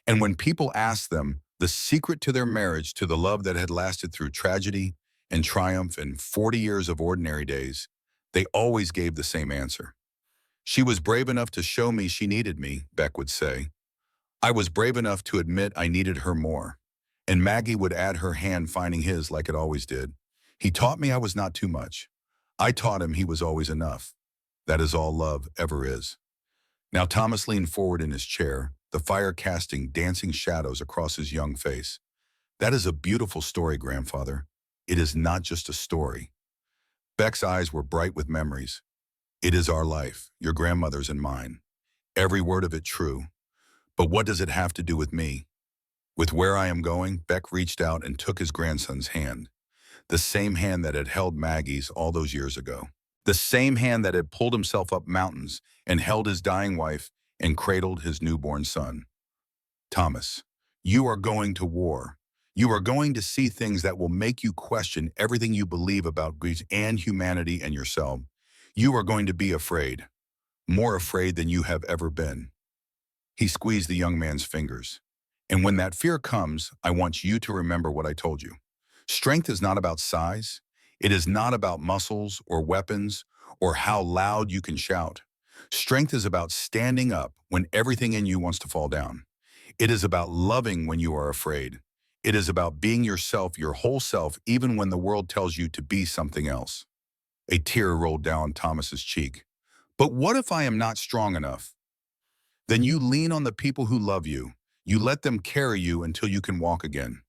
And when people asked them the secret to their marriage, to the love that had lasted through tragedy and triumph and 40 years of ordinary days, they always gave the same answer. She was brave enough to show me she needed me, Beck would say. I was brave enough to admit I needed her more. And Maggie would add her hand, finding his like it always did. He taught me I was not too much. I taught him he was always enough. That is all love ever is. Now Thomas leaned forward in his chair, the fire casting dancing shadows across his young face. That is a beautiful story, grandfather. It is not just a story. Beck's eyes were bright with memories. It is our life, your grandmother's and mine. Every word of it true. But what does it have to do with me? With where I am going, Beck reached out and took his grandson's hand. The same hand that had held Maggie's all those years ago. The same hand that had pulled himself up mountains and held his dying wife and cradled his newborn son. Thomas, you are going to war. You are going to see things that will make you question everything you believe about Greece and humanity and yourself. You are going to be afraid, more afraid than you have ever been. He squeezed the young man's fingers. And when that fear comes, I want you to remember what I told you. Strength is not about size. It is not about muscles or weapons or how loud you can shout. Strength is about standing up when everything in you wants to fall down. It is about loving when you are afraid. It is about being yourself, your whole self, even when the world tells you to be something else. A tear rolled down Thomas's cheek. But what if I am not strong enough? Then you lean on the people who love you. You let them carry you until you can walk again.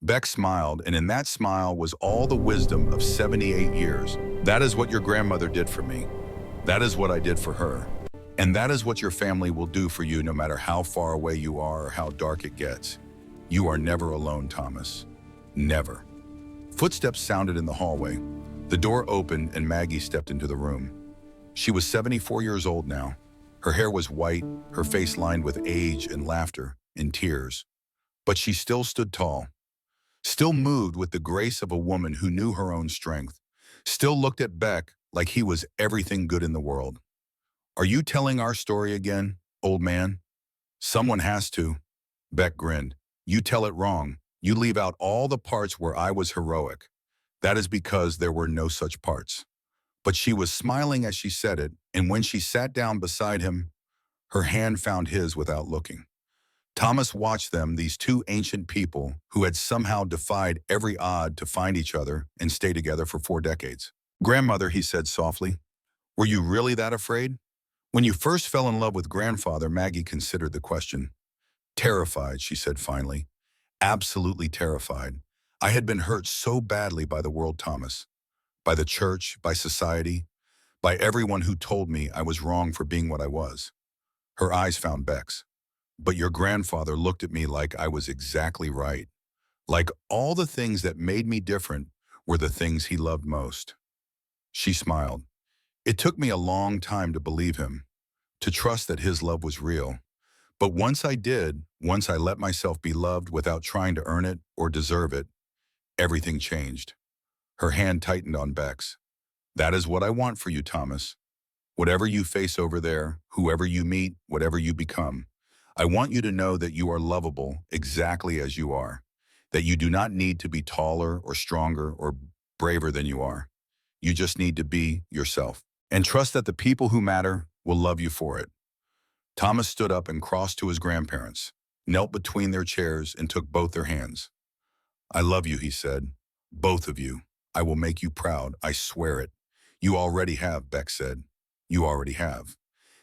Beck smiled, and in that smile was all the wisdom of 78 years. That is what your grandmother did for me. That is what I did for her. And that is what your family will do for you no matter how far away you are or how dark it gets. You are never alone, Thomas. Never. Footsteps sounded in the hallway. The door opened and Maggie stepped into the room. She was 74 years old now. Her hair was white, her face lined with age and laughter and tears. But she still stood tall, still moved with the grace of a woman who knew her own strength, still looked at Beck like he was everything good in the world. Are you telling our story again, old man? Someone has to. Beck grinned. You tell it wrong. You leave out all the parts where I was heroic. That is because there were no such parts. But she was smiling as she said it, and when she sat down beside him, her hand found his without looking. Thomas watched them, these two ancient people who had somehow defied every odd to find each other and stay together for 4 decades. Grandmother, he said softly, were you really that afraid? When you first fell in love with grandfather, Maggie considered the question. Terrified, she said finally. Absolutely terrified. I had been hurt so badly by the world, Thomas. By the church, by society, by everyone who told me I was wrong for being what I was. Her eyes found Beck's. But your grandfather looked at me like I was exactly right. Like all the things that made me different were the things he loved most. She smiled. It took me a long time to believe him, to trust that his love was real. But once I let myself be loved without trying to earn it or deserve it, everything changed. Her hand tightened on Beck's. That is what I want for you, Thomas. Whatever you face over there, whoever you meet, whatever you become, I want you to know that you are lovable exactly as you are, that you do not need to be taller or stronger or braver than you are. You just need to be yourself and trust that the people who matter will love you for it. Thomas stood up and crossed to his grandparents, knelt between their chairs and took both their hands. I love you, he said. Both of you. I will make you proud, I swear it. You already have, Beck said. You already have.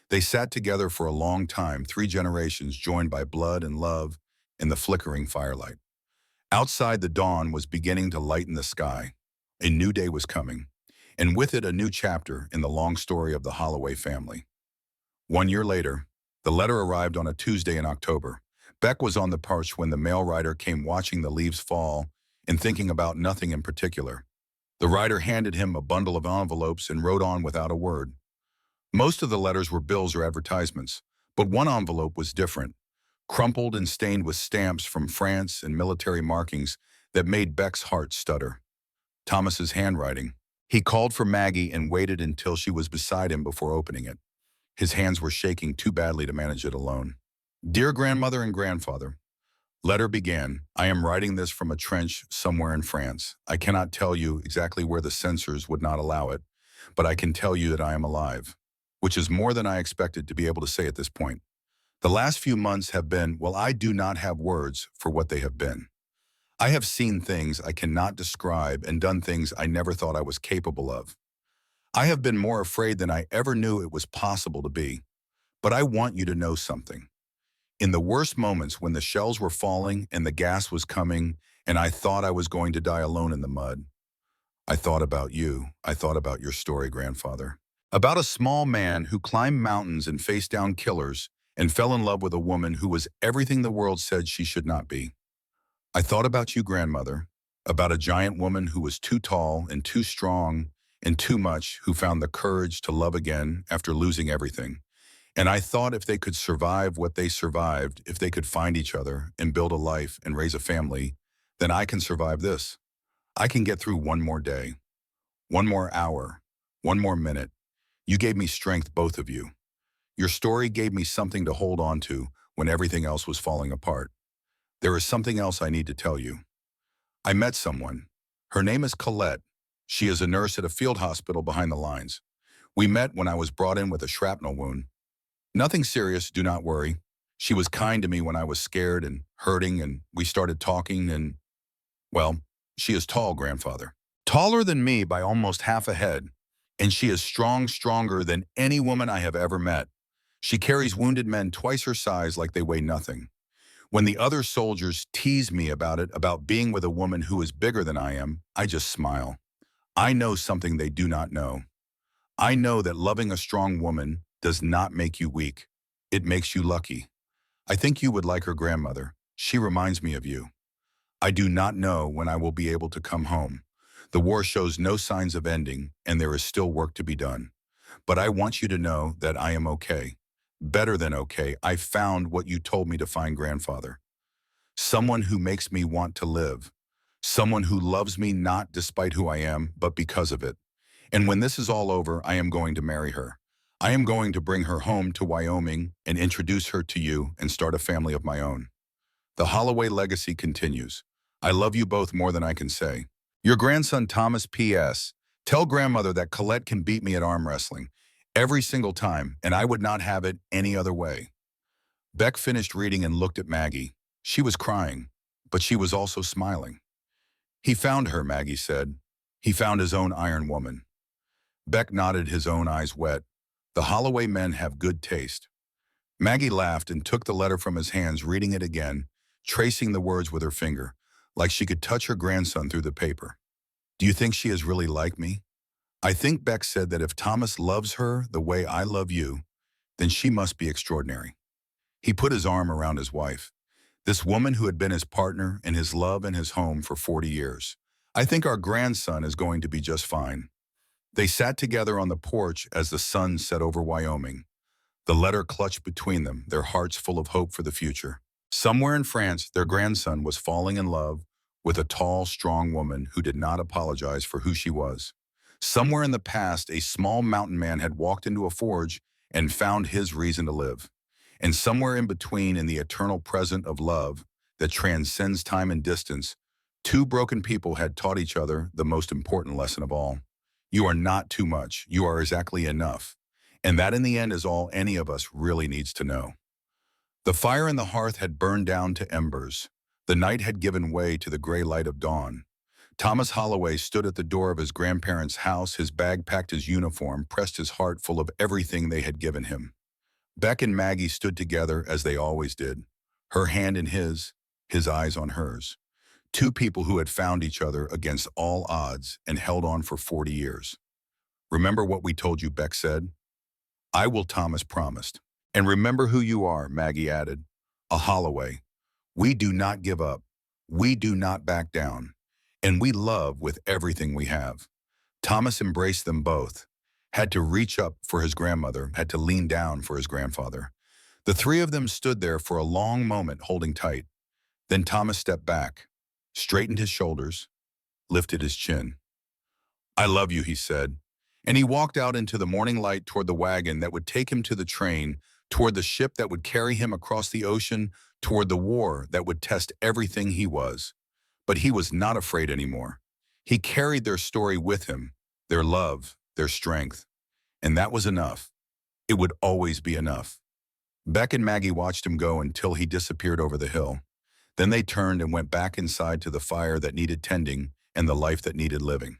They sat together for a long time, 3 generations joined by blood and love in the flickering firelight. Outside, the dawn was beginning to lighten the sky. A new day was coming, and with it a new chapter in the long story of the Holloway family. 1 year later, the letter arrived on a Tuesday in October. Beck was on the porch when the mail rider came, watching the leaves fall and thinking about nothing in particular. The rider handed him a bundle of envelopes and wrote on without a word. Most of the letters were bills or advertisements, but one envelope was different, crumpled and stained with stamps from France and military markings that made Beck's heart stutter. Thomas's handwriting. He called for Maggie and waited until she was beside him before opening it. His hands were shaking too badly to manage it alone. Dear grandmother and grandfather, letter began, I am writing this from a trench somewhere in France. I cannot tell you exactly where the censors would not allow it, but I can tell you that I am alive, which is more than I expected to be able to say at this point. The last few months have been, well, I do not have words for what they have been. I have seen things I cannot describe and done things I never thought I was capable of. I have been more afraid than I ever knew it was possible to be. But I want you to know something. In the worst moments when the shells were falling and the gas was coming and I thought I was going to die alone in the mud, I thought about you. I thought about your story, grandfather. About a small man who climbed mountains and faced down killers and fell in love with a woman who was everything the world said she should not be. I thought about you, grandmother, about a giant woman who was too tall and too strong and too much, who found the courage to love again after losing everything. And I thought if they could survive what they survived, if they could find each other and build a life and raise a family, then I can survive this. I can get through one more day, one more hour, one more minute. You gave me strength, both of you. Your story gave me something to hold on to when everything else was falling apart. There is something else I need to tell you. I met someone. Her name is Colette. She is a nurse at a field hospital behind the lines. We met when I was brought in with a shrapnel wound. Nothing serious, do not worry. She was kind to me when I was scared and hurting, and we started talking and, well, she is tall, grandfather. Taller than me by almost half a head, and she is stronger than any woman I have ever met. She carries wounded men twice her size like they weigh nothing. When the other soldiers tease me about it, about being with a woman who is bigger than I am, I just smile. I know something they do not know. I know that loving a strong woman does not make you weak. It makes you lucky. I think you would like her, grandmother. She reminds me of you. I do not know when I will be able to come home. The war shows no signs of ending, and there is still work to be done. But I want you to know that I am okay. Better than okay. I found what you told me to find, grandfather. Someone who makes me want to live. Someone who loves me not despite who I am, but because of it. And when this is all over, I am going to marry her. I am going to bring her home to Wyoming and introduce her to you and start a family of my own. The Holloway legacy continues. I love you both more than I can say. Your grandson, Thomas. P.S. Tell grandmother that Colette can beat me at arm wrestling every single time, and I would not have it any other way. Beck finished reading and looked at Maggie. She was crying, but she was also smiling. He found her, Maggie said. He found his own Iron Woman. Beck nodded, his own eyes wet. The Holloway men have good taste. Maggie laughed and took the letter from his hands, reading it again, tracing the words with her finger, like she could touch her grandson through the paper. Do you think she is really like me? I think Beck said that if Thomas loves her the way I love you, then she must be extraordinary. He put his arm around his wife, this woman who had been his partner and his love and his home for 40 years. I think our grandson is going to be just fine. They sat together on the porch as the sun set over Wyoming. The letter clutched between them, their hearts full of hope for the future. Somewhere in France, their grandson was falling in love with a tall, strong woman who did not apologize for who she was. Somewhere in the past, a small mountain man had walked into a forge and found his reason to live. And somewhere in between, in the eternal present of love that transcends time and distance, two broken people had taught each other the most important lesson of all. You are not too much. You are exactly enough. And that in the end is all any of us really needs to know. The fire in the hearth had burned down to embers. The night had given way to the gray light of dawn. Thomas Holloway stood at the door of his grandparents' house, his bag packed, his uniform, pressed, his heart full of everything they had given him. Beck and Maggie stood together as they always did, her hand in his eyes on hers. Two people who had found each other against all odds and held on for 40 years. "Remember what we told you," Beck said. "I will," Thomas promised. "And remember who you are," Maggie added. "A Holloway. We do not give up. We do not back down. And we love with everything we have." Thomas embraced them both, had to reach up for his grandmother, had to lean down for his grandfather. The three of them stood there for a long moment holding tight. Then Thomas stepped back, straightened his shoulders, lifted his chin. "I love you," he said. And he walked out into the morning light toward the wagon that would take him to the train, toward the ship that would carry him across the ocean, toward the war that would test everything he was. But he was not afraid anymore. He carried their story with him, their love, their strength. And that was enough. It would always be enough. Beck and Maggie watched him go until he disappeared over the hill. Then they turned and went back inside to the fire that needed tending and the life that needed living.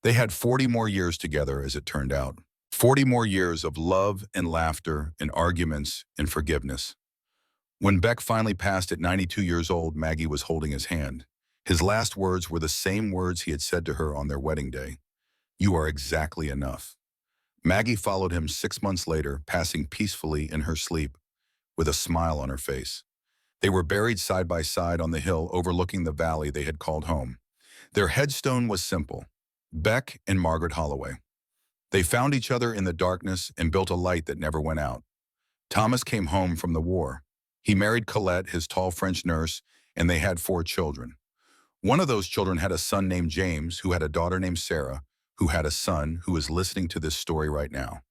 They had 40 more years together, as it turned out. 40 more years of love and laughter and arguments and forgiveness. When Beck finally passed at 92 years old, Maggie was holding his hand. His last words were the same words he had said to her on their wedding day. "You are exactly enough." Maggie followed him 6 months later, passing peacefully in her sleep, with a smile on her face. They were buried side by side on the hill overlooking the valley they had called home. Their headstone was simple: Beck and Margaret Holloway. They found each other in the darkness and built a light that never went out. Thomas came home from the war. He married Colette, his tall French nurse, and they had 4 children. One of those children had a son named James, who had a daughter named Sarah, who had a son who is listening to this story right now.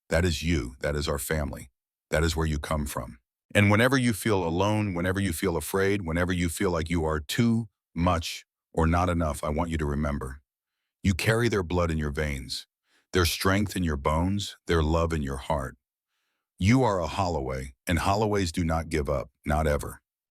That is you. That is our family. That is where you come from. And whenever you feel alone, whenever you feel afraid, whenever you feel like you are too much or not enough, I want you to remember, you carry their blood in your veins, their strength in your bones, their love in your heart. You are a Holloway, and Holloways do not give up, not ever.